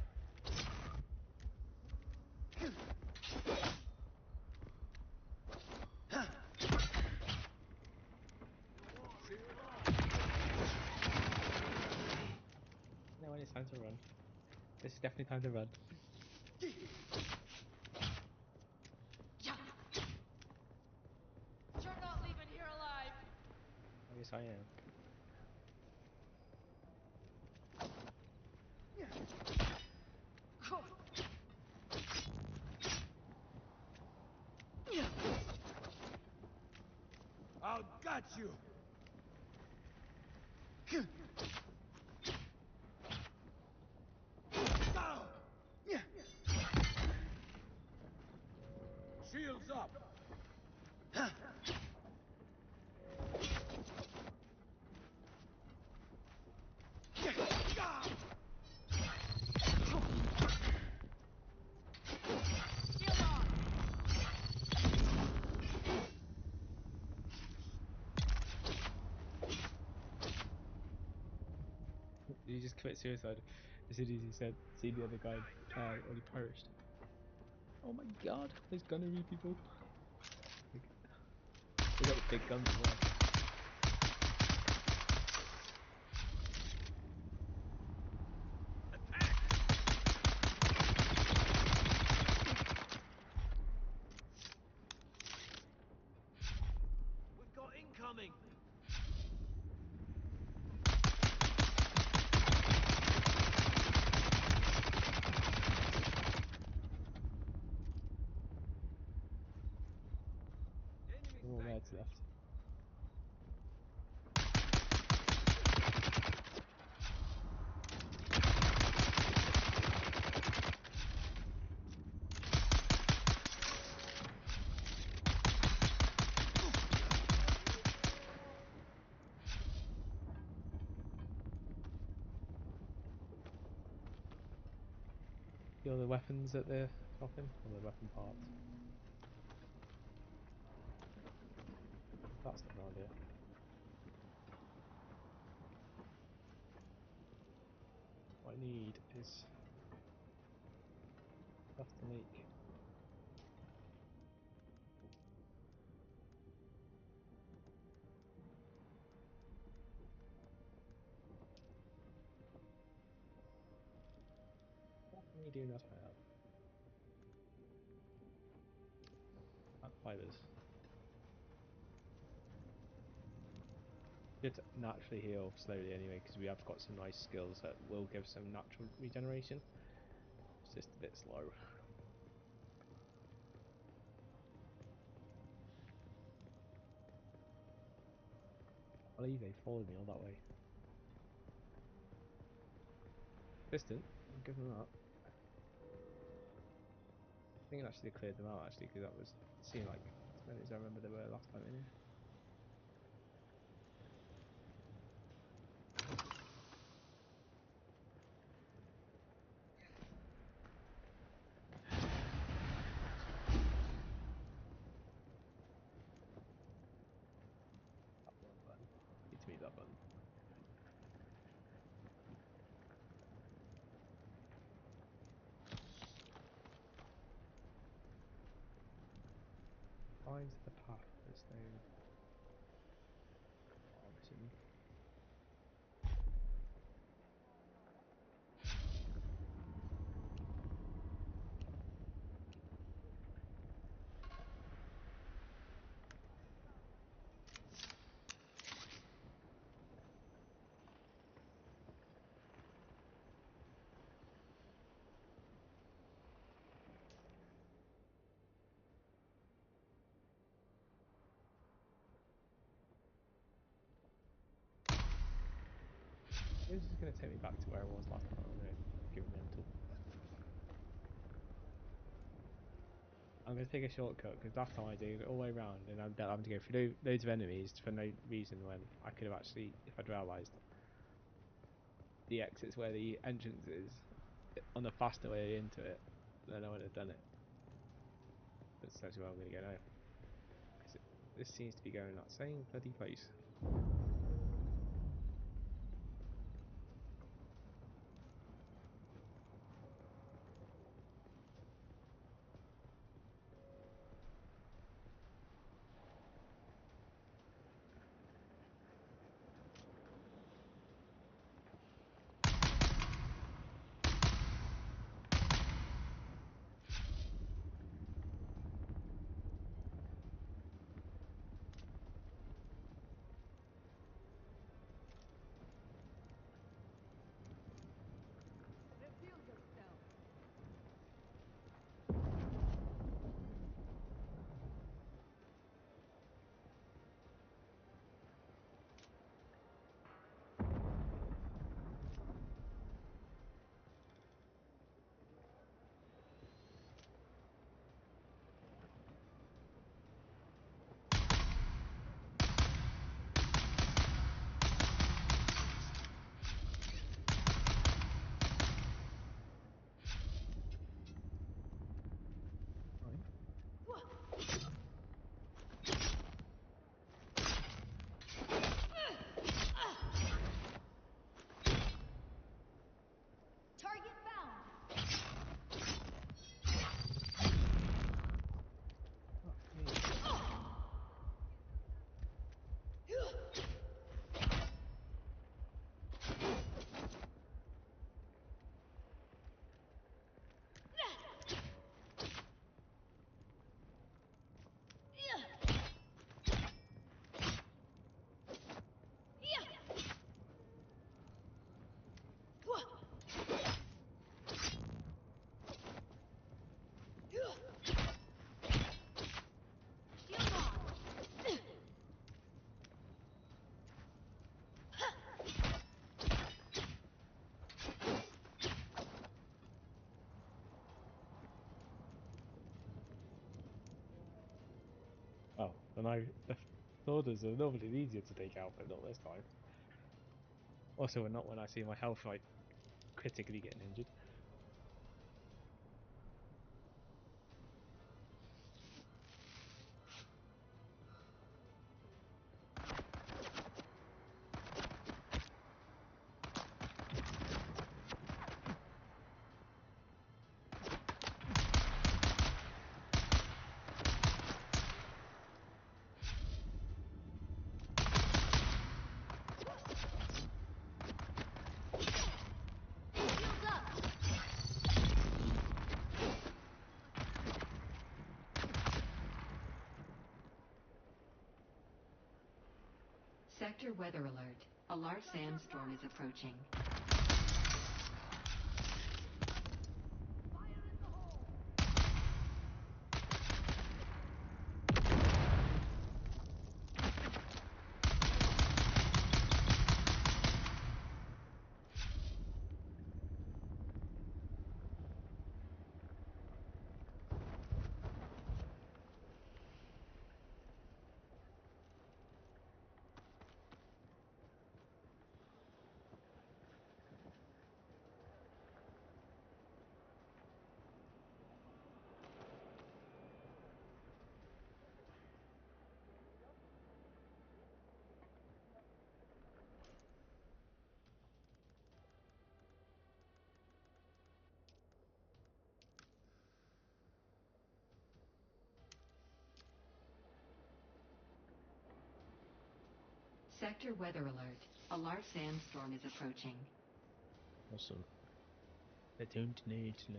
No, it's time to run. This is definitely time to run. You're not leaving here alive. I guess I am. I'll got you. Shields up. Shield on. He just commit suicide as soon as he said, see the other guy already perished. Oh my god, there's gunnery people. They got the big guns as well. We've got incoming. No more meds left. The other weapons that they're dropping, or the weapon parts. That's not an idea. What I need is stuff to make. What can we do not have? Plant fibers. Should naturally heal slowly anyway, because we have got some nice skills that will give some natural regeneration. It's just a bit slow. I believe they followed me all that way. Distant, I'll give them that. I think it actually cleared them out actually, because that was seemed like as many as I remember there were last time in here. that button. Find the path. There's no option. This is going to take me back to where I was last time. I'm going to give it mental. I'm going to take a shortcut because last time I did it all the way around and I'm having to go through loads of enemies for no reason when I could have actually, if I'd realised the exit's where the entrance is on the faster way into it, then I would have done it. That's actually where I'm going to go now. This seems to be going that same bloody place. Reveal yourself. Target found. Oh, and the orders are normally easier to take out, but not this time. Also, not when I see my health like critically getting injured. Sector weather alert. A large sandstorm is approaching. Sector weather alert. A large sandstorm is approaching. Awesome. I don't need to know.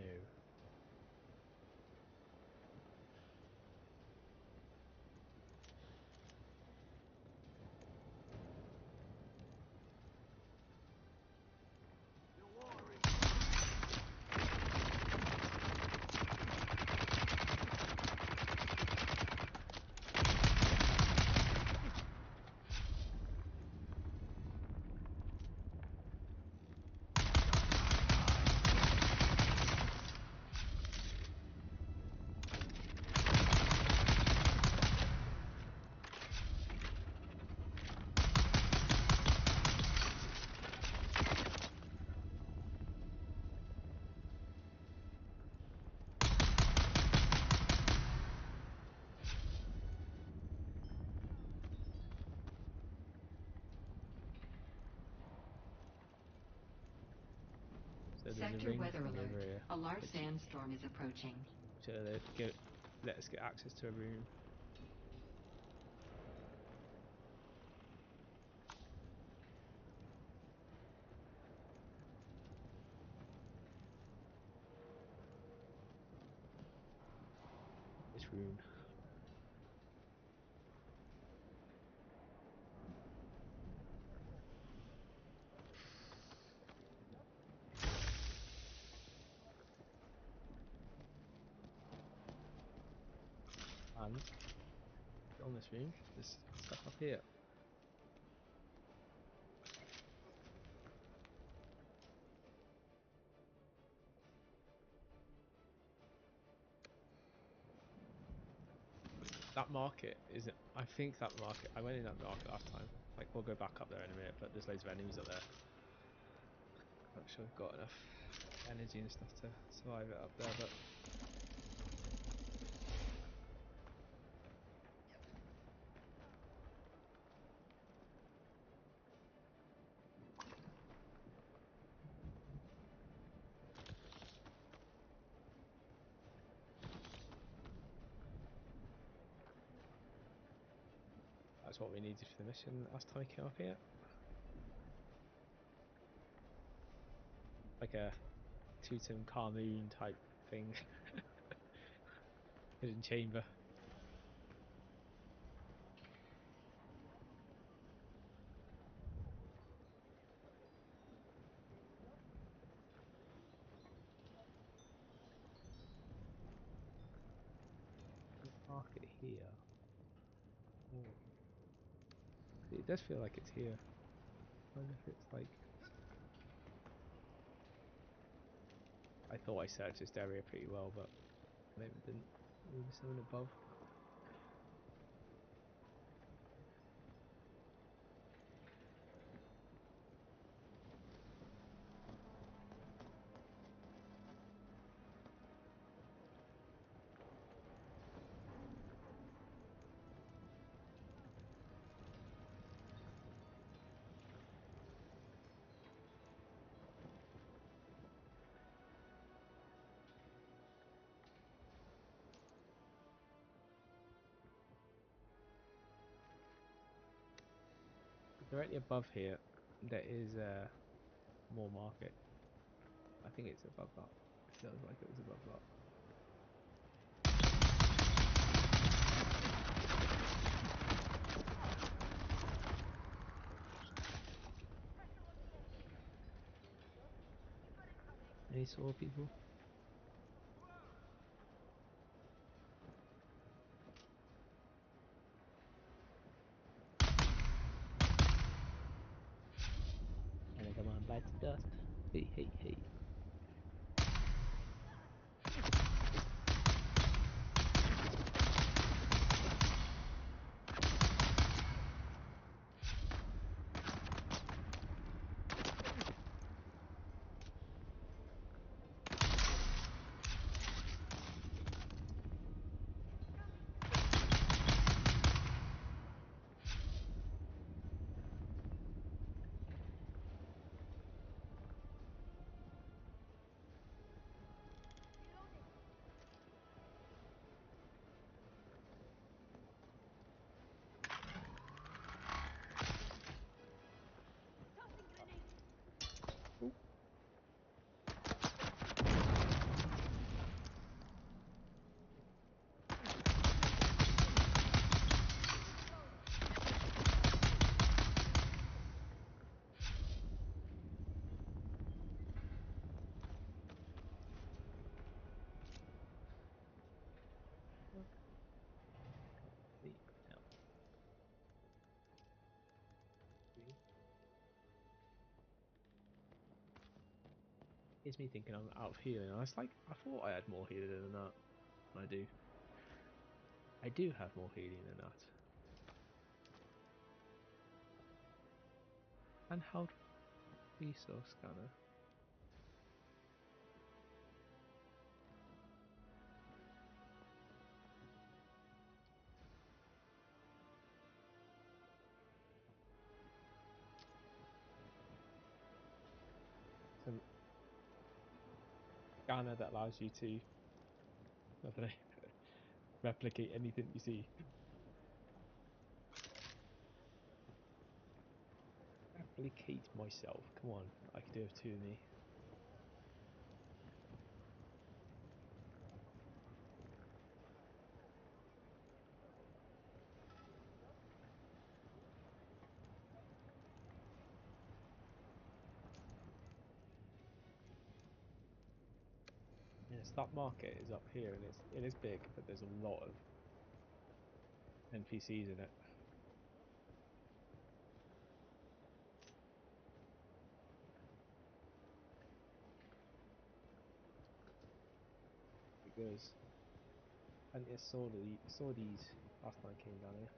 So there's a Sector ring weather thing over alert. here. A large sandstorm is approaching. So they'd let us get access to a room. This room. And on this room, there's stuff up here. That market isn't. I think that market. I went in that market last time. Like we'll go back up there in a minute, but there's loads of enemies up there. Not sure we've got enough energy and stuff to survive it up there, but. That's what we needed for the mission last time we came up here. Like a Tootum Carmoon type thing. Hidden chamber. Mark it here. Oh. It does feel like it's here. I wonder if it's like. I thought I searched this area pretty well, but maybe it didn't. Maybe there's something above. Directly above here, there is more market. I think it's above that. It feels like it was above that. Any saw people? And come on, bite the dust. Hey, hey, hey. It's me thinking I'm out of healing. I was like, I thought I had more healing than that. I do. I do have more healing than that. Handheld resource scanner. Some scanner that allows you to, I don't know, replicate anything you see. Replicate myself. Come on, I can do it to me. Yes, that market is up here, and it is big, but there's a lot of NPCs in it. Because I just saw these last time I came down here.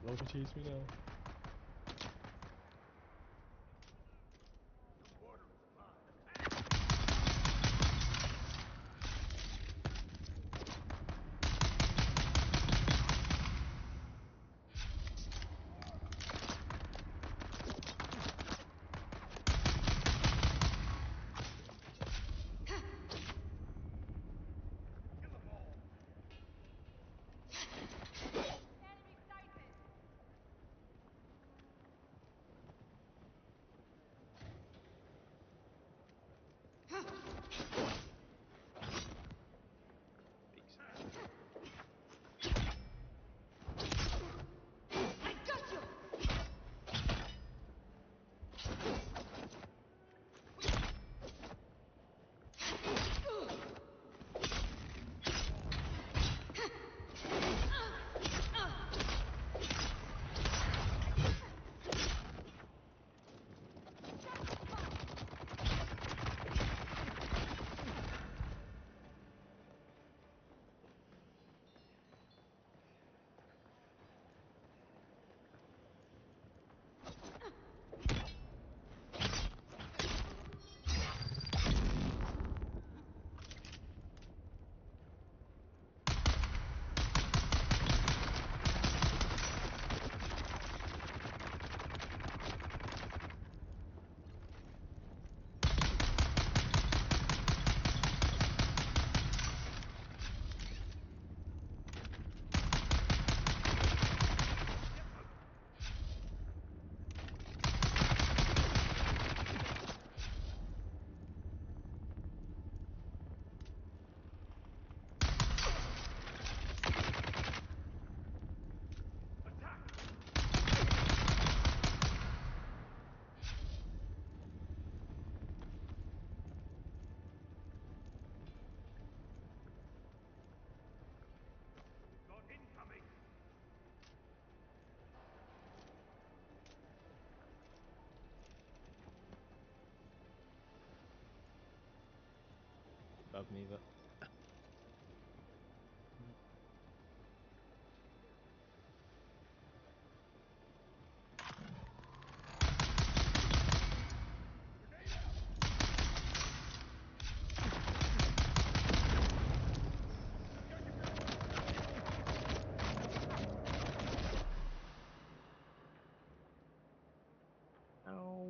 Lord, chase me now. Above me, but ow.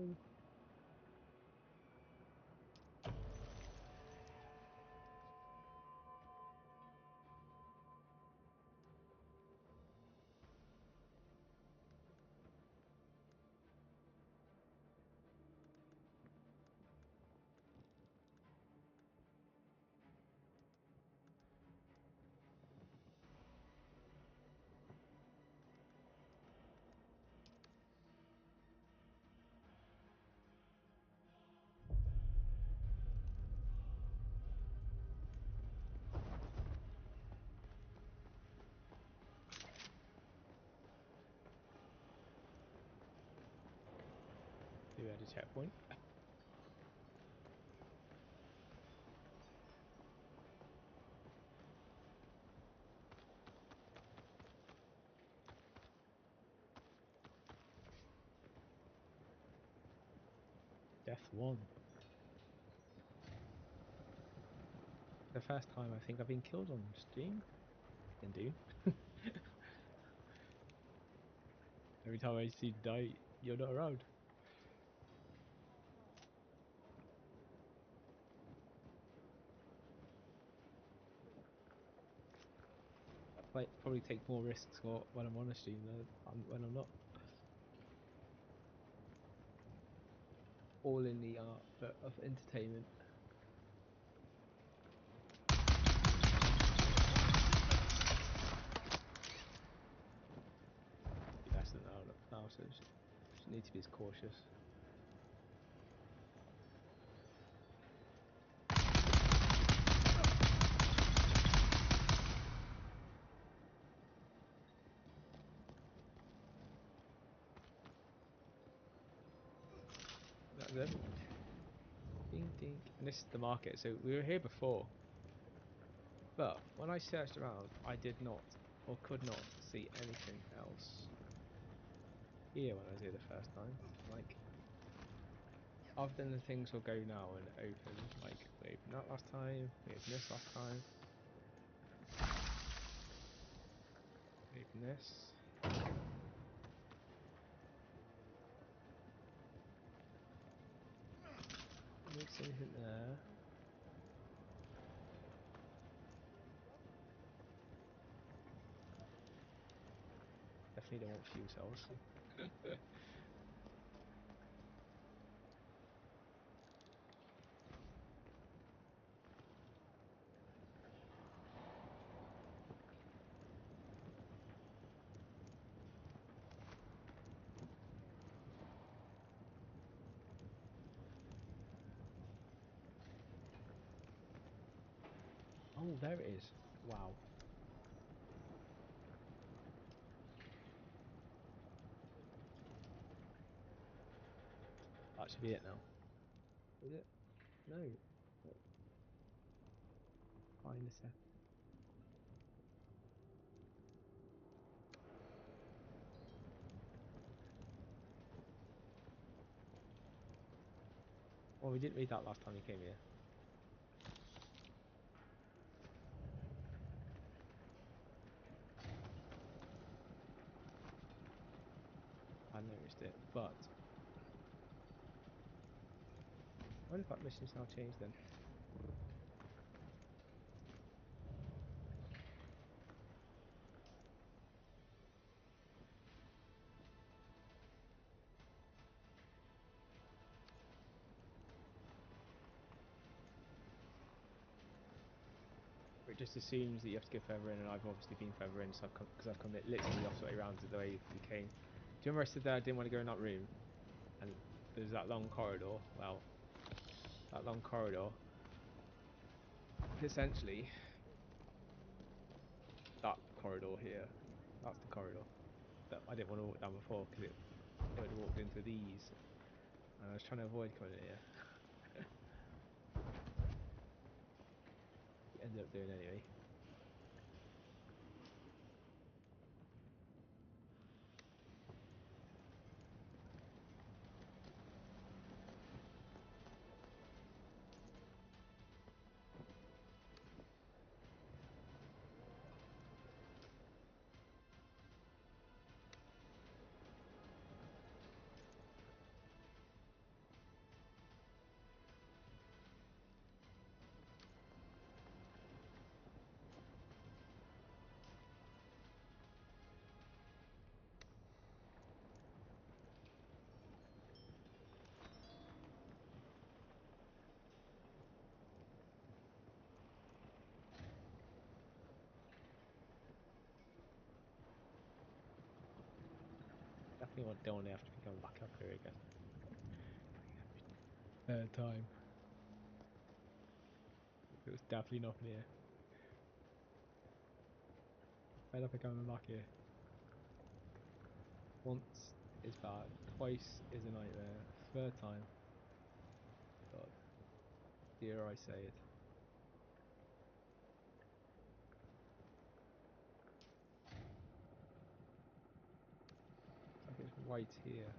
See, we had a checkpoint. Death 1. The first time I think I've been killed on stream in Dune. Every time I see you die, you're not around. Like, probably take more risks when I'm on a stream than when I'm not. All in the art of entertainment. Less than now, so just need to be as cautious. That's it. Ding ding. And this is the market. So we were here before, but when I searched around, I did not or could not see anything else here when I was here the first time. Like, other than the things will go now and open. Like, we opened that last time. We opened this last time. Open this. Looks anything there. Definitely don't want fuel cells. Oh, there it is. Wow. That should be it now. Is it? No. Find a sec. Well, we didn't read that last time we came here. I noticed it, but I wonder if that mission's now changed then. It just assumes that you have to go further in, and I've obviously been further in, so because I've come literally the opposite way around to the way we came. Do you remember I said that I didn't want to go in that room, and there's that long corridor? Well, that long corridor, essentially, that corridor here, that's the corridor that I didn't want to walk down before because it would have walked into these, and I was trying to avoid coming in here. It ended up doing anyway. Definitely don't want to have to be coming back up here again. Third time. It was definitely not here. Fed up of coming back here. Once is bad, twice is a nightmare, Third time. God. Dare I say it. It's like it's right here.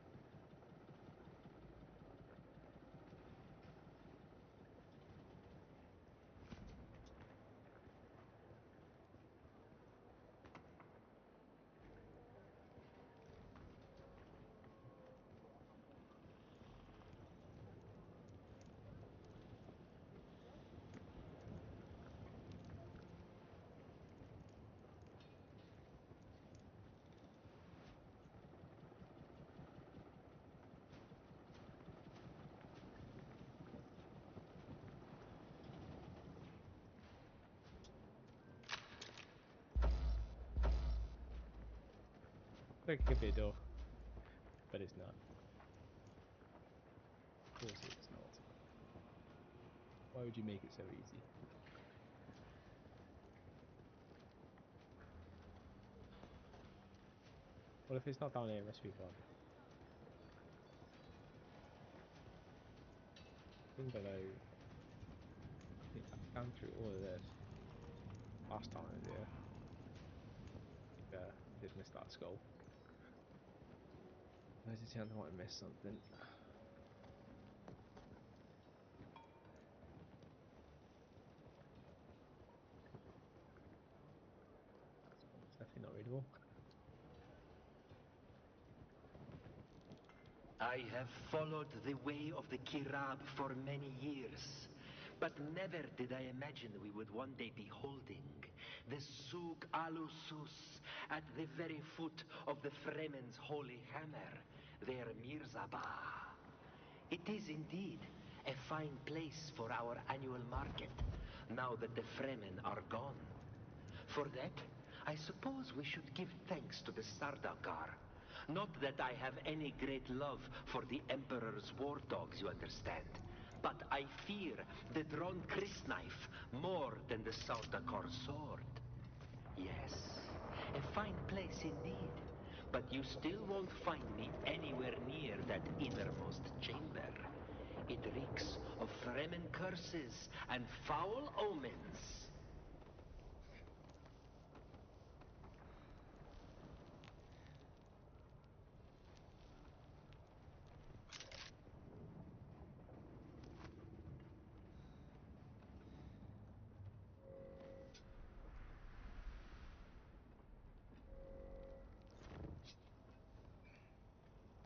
I think it could be a door, but it's not. Of course it's not. Why would you make it so easy? Well, if it's not down here, it must be gone. Thing below. I think I've gone through all of this last time I was here. I did miss that skull. There's a chance I might have missed something. It's definitely not readable. I have followed the way of the Kirab for many years, but never did I imagine we would one day be holding the Suk Alusus at the very foot of the Fremen's holy hammer, their Mirzabah. It is indeed a fine place for our annual market, now that the Fremen are gone. For that, I suppose we should give thanks to the Sardaukar. Not that I have any great love for the Emperor's war dogs, you understand. But I fear the drawn crysknife more than the Sardaukar sword. Yes, a fine place indeed. But you still won't find me anywhere near that innermost chamber. It reeks of Fremen curses and foul omens.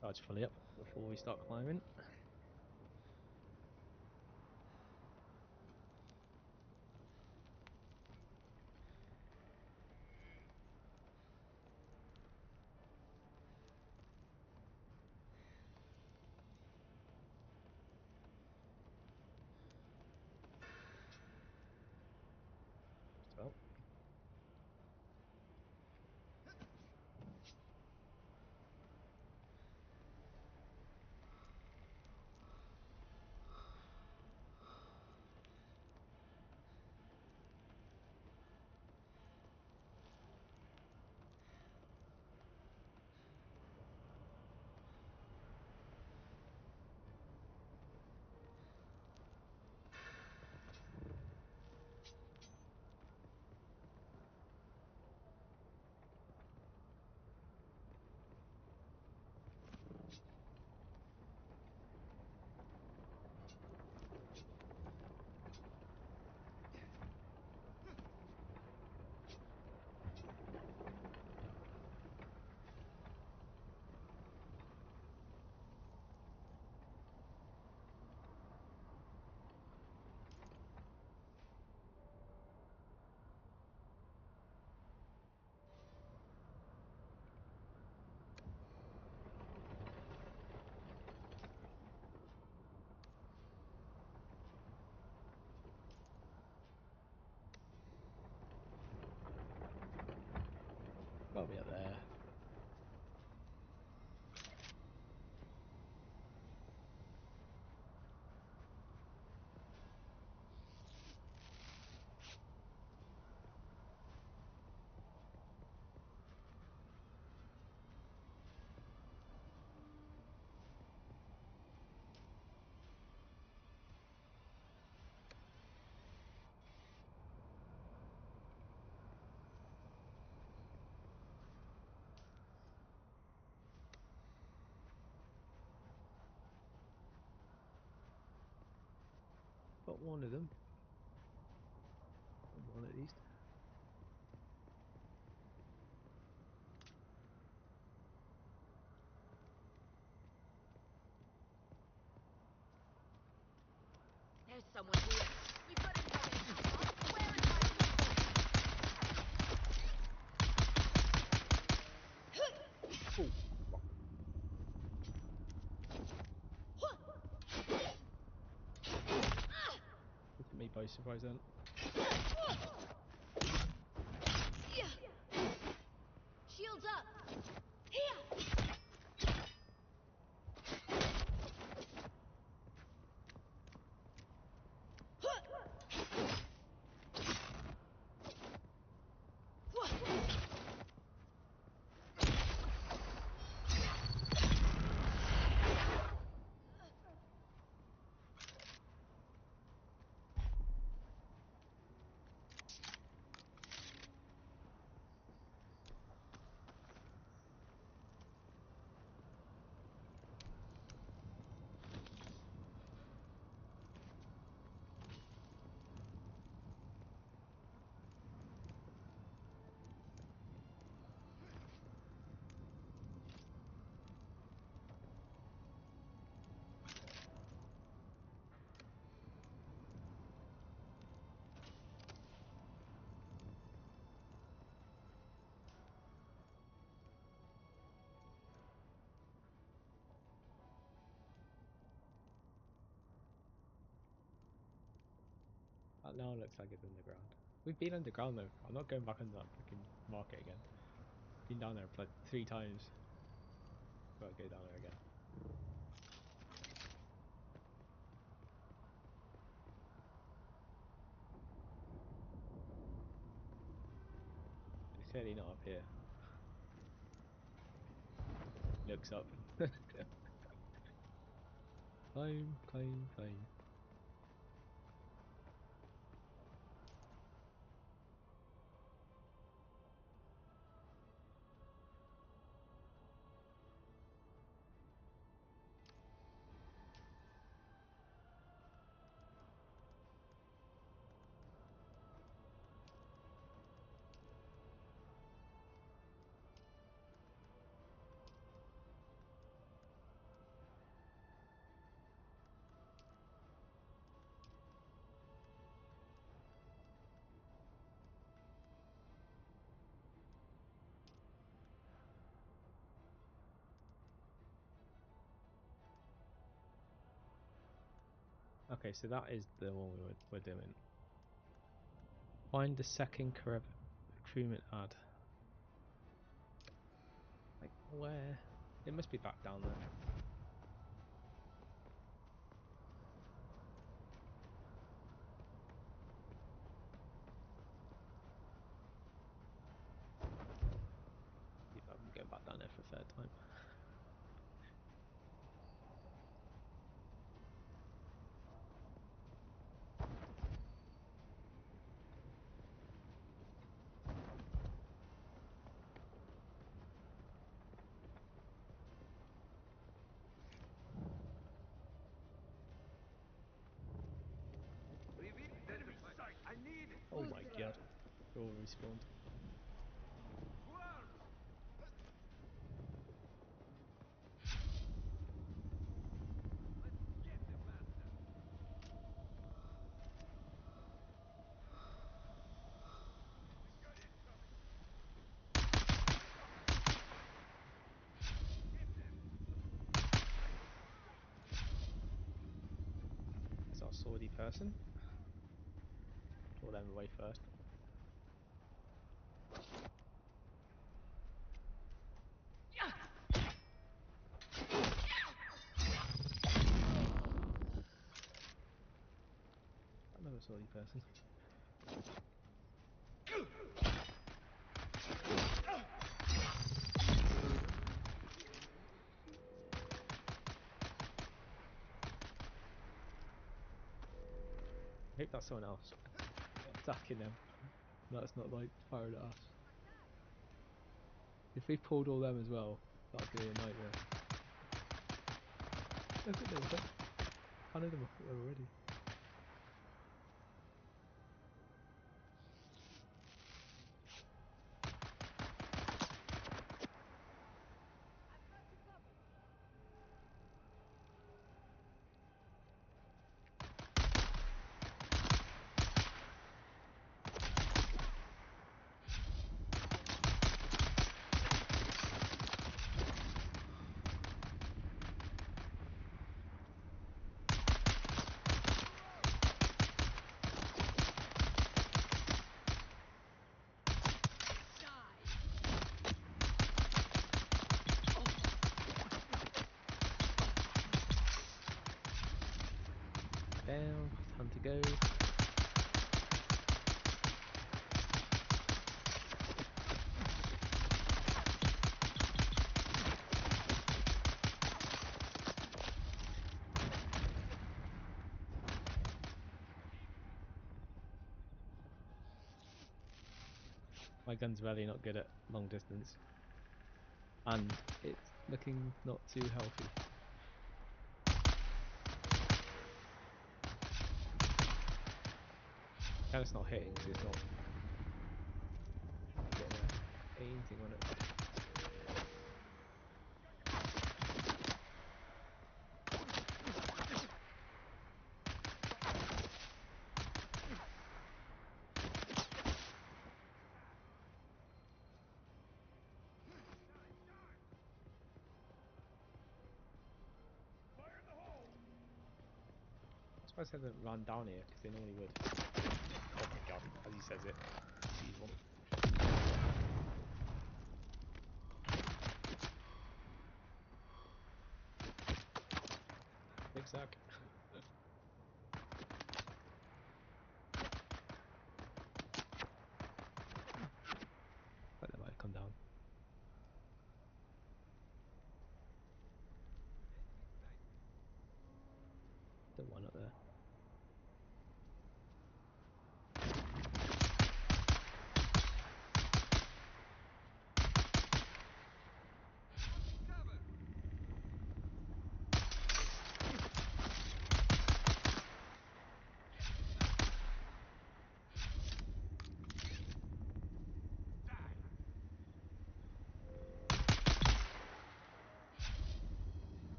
Charge fully up before we start climbing. Well. Got one of them. One at least. There's someone here. We've got to get it. Where is my Took me by surprise then. shields up? Here! That now looks like it's underground. We've been underground though. I'm not going back under that fucking market again. Been down there like 3 times. Gotta go down there again. It's clearly not up here. Looks up. Climb, climb, climb. Okay, so that is the one we're doing. Find the second recruitment ad. Like where? It must be back down there. I'm going back down there for a third time. Oh my god, they're all respawned. That's our swordy person. Draw them away first. Another swordy person. I hope that's someone else attacking them. That's not like firing at us. If we pulled all them as well, that's gonna be a nightmare. Look at them, 100 of them already. down. Time to go. My gun's really not good at long distance, and it's looking not too healthy. And it's not hitting because it's not getting anything on it. I suppose I haven't run down here because they normally would. Oh my god, as he says it. He's one. Big sack. But they might come down. The one up there.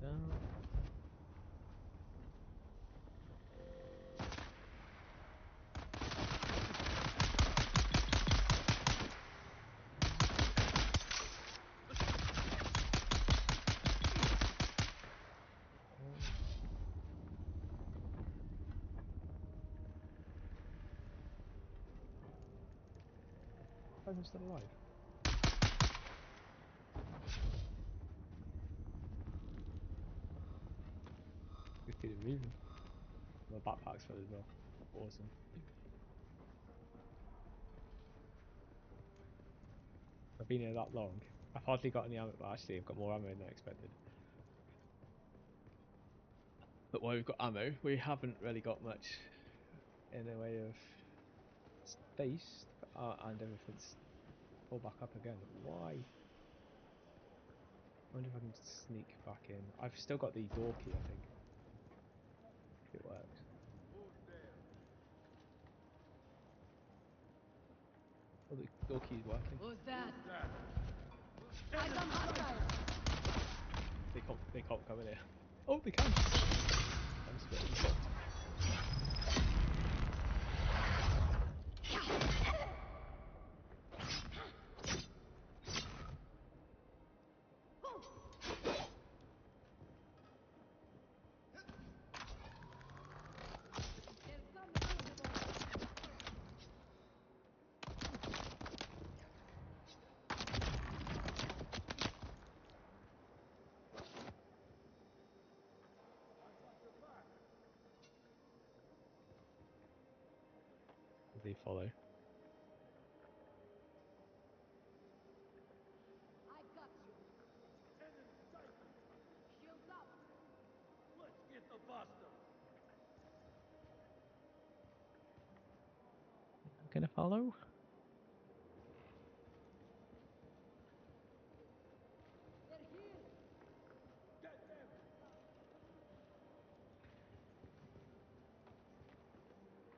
No. Why is he still alive? Just keep it moving. My backpack's full as well. Awesome. I've been here that long. I've hardly got any ammo, but actually I've got more ammo than I expected. But while we've got ammo, we haven't really got much in the way of space, and everything's all back up again. Why? I wonder if I can sneak back in. I've still got the door key, I think. If it works. Oh, the door key is working. Who's that? I don't hostile. They can't come in here. Oh, they can! I'm scared. They follow. I got you. Shields up. Let's get the buster. Gonna follow? They're here. Get them.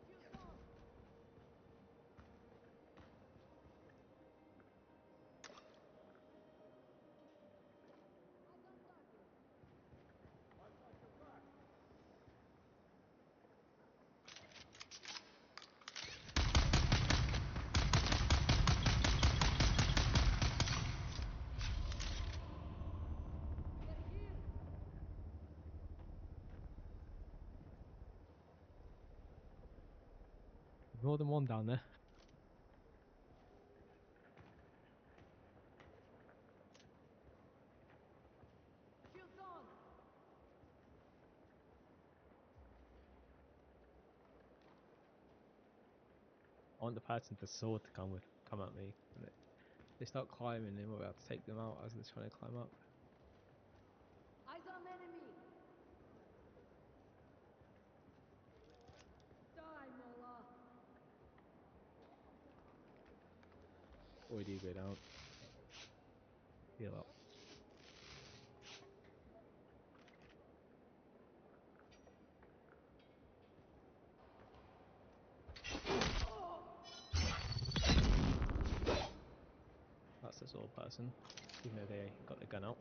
Shields on. I don't target. I've got your back. They're here. There's more than one down there. Shields on. I want the person with the sword to come at me. And they start climbing, then we'll be able to take them out as they're trying to climb up. Eyes on enemy! Die, Mola! Or we do go down. Heal up. That's the sword person, even though they got the gun out.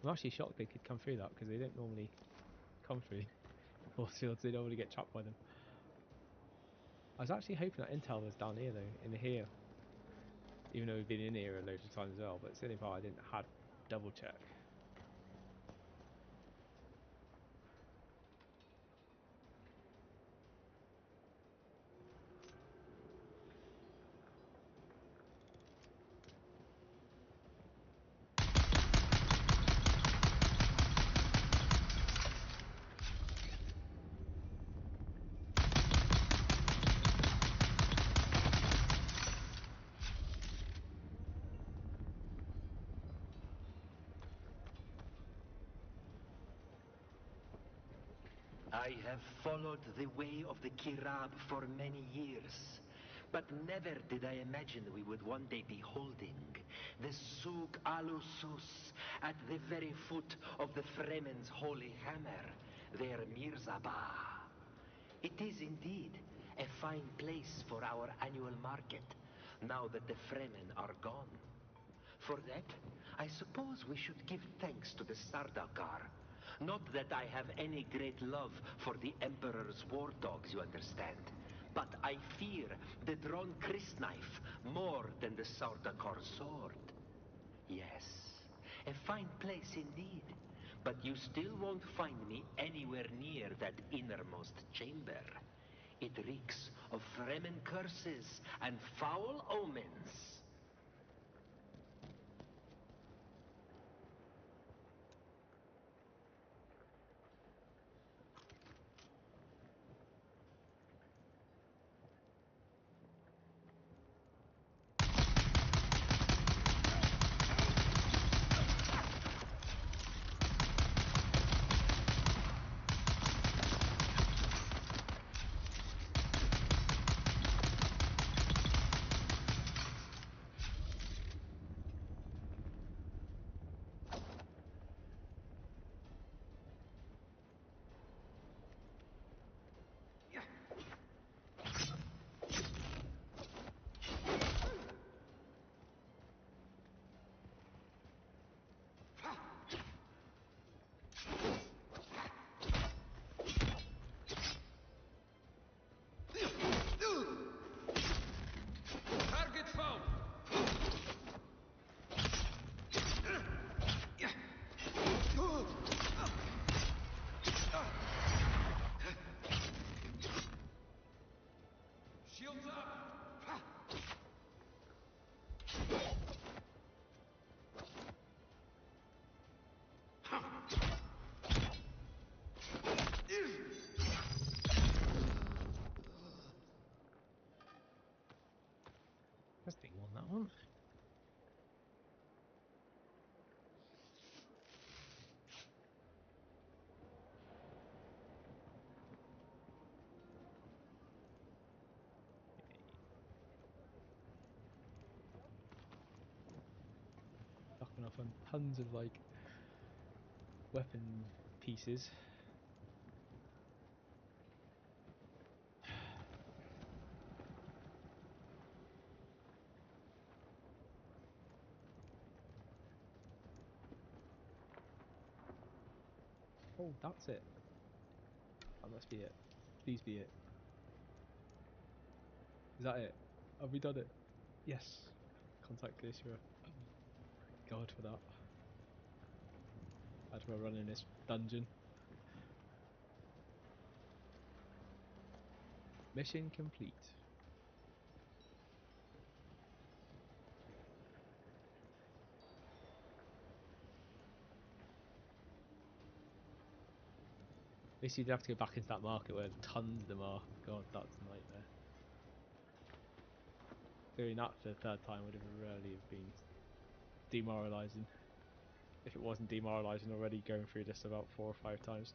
I'm actually shocked they could come through that because they don't normally come through force fields, they normally get trapped by them. I was actually hoping that intel was down here though, in here. Even though we've been in here a load of times as well, but it's the only part I didn't have double check. I have followed the way of the Kirab for many years, but never did I imagine we would one day be holding the Souk Alusus at the very foot of the Fremen's holy hammer, their Mirzabah. It is indeed a fine place for our annual market, now that the Fremen are gone. For that, I suppose we should give thanks to the Sardaukar. Not that I have any great love for the Emperor's war dogs, you understand. But I fear the drawn crysknife more than the Sardaukar sword. Yes, a fine place indeed. But you still won't find me anywhere near that innermost chamber. It reeks of Fremen curses and foul omens. Shields up! That's big one, that one. Stocking off on tons of like weapon pieces. Oh, that's it. That must be it. Please be it. Is that it? Have we done it? Yes. Contact Glacier. God for that. How do I run in this dungeon? Mission complete. Basically, you'd have to go back into that market where tons of them are. God, that's a nightmare. Doing that for the third time would have really been demoralising. If it wasn't demoralising already, going through this about 4 or 5 times.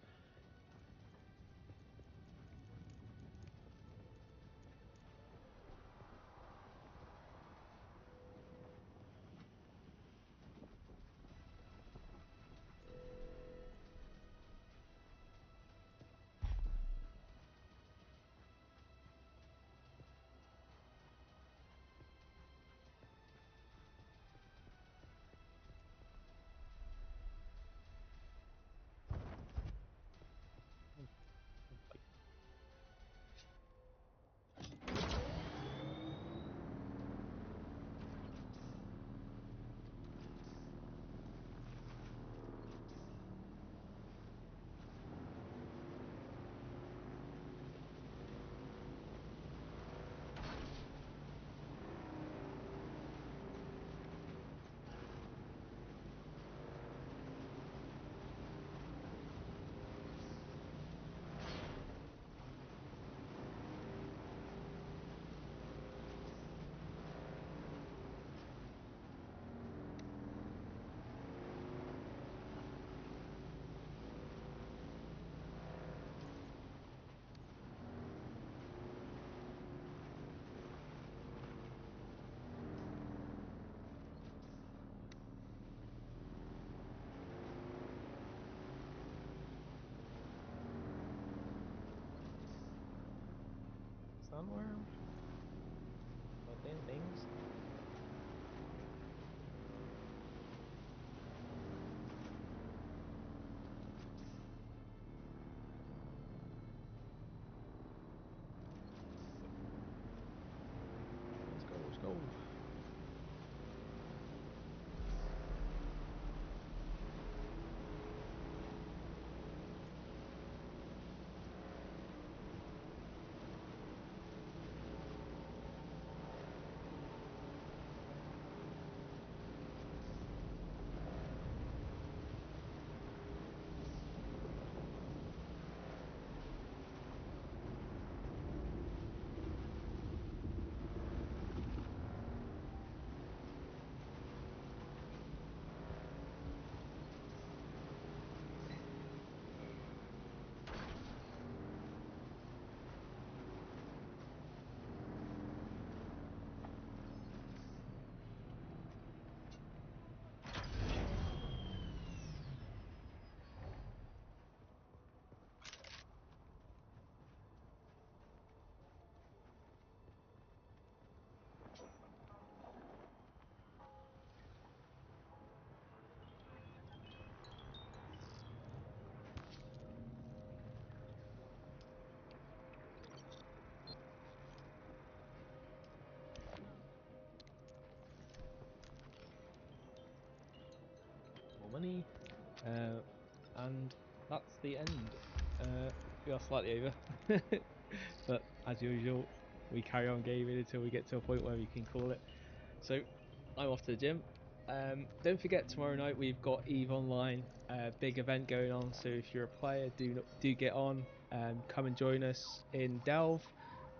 Somewhere? Within things? Let's go, let's go. Money, and that's the end. We are slightly over, but as usual, we carry on gaming until we get to a point where we can call it. So, I'm off to the gym. Don't forget, tomorrow night we've got EVE Online, big event going on. So if you're a player, do get on. Come and join us in Delve.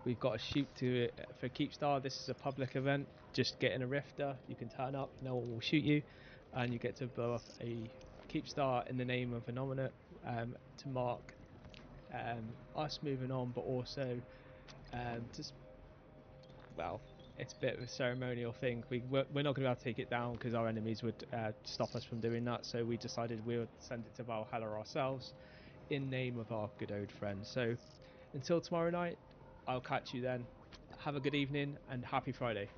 We've got a shoot to for Keepstar. This is a public event. Just get in a rifter. You can turn up. No one will shoot you, and you get to blow up a Keepstar in the name of a nominate to mark us moving on, but also just, well, it's a bit of a ceremonial thing. We're not going to be able to take it down because our enemies would stop us from doing that. So we decided we would send it to Valhalla ourselves in name of our good old friends. So until tomorrow night, I'll catch you then. Have a good evening and happy Friday.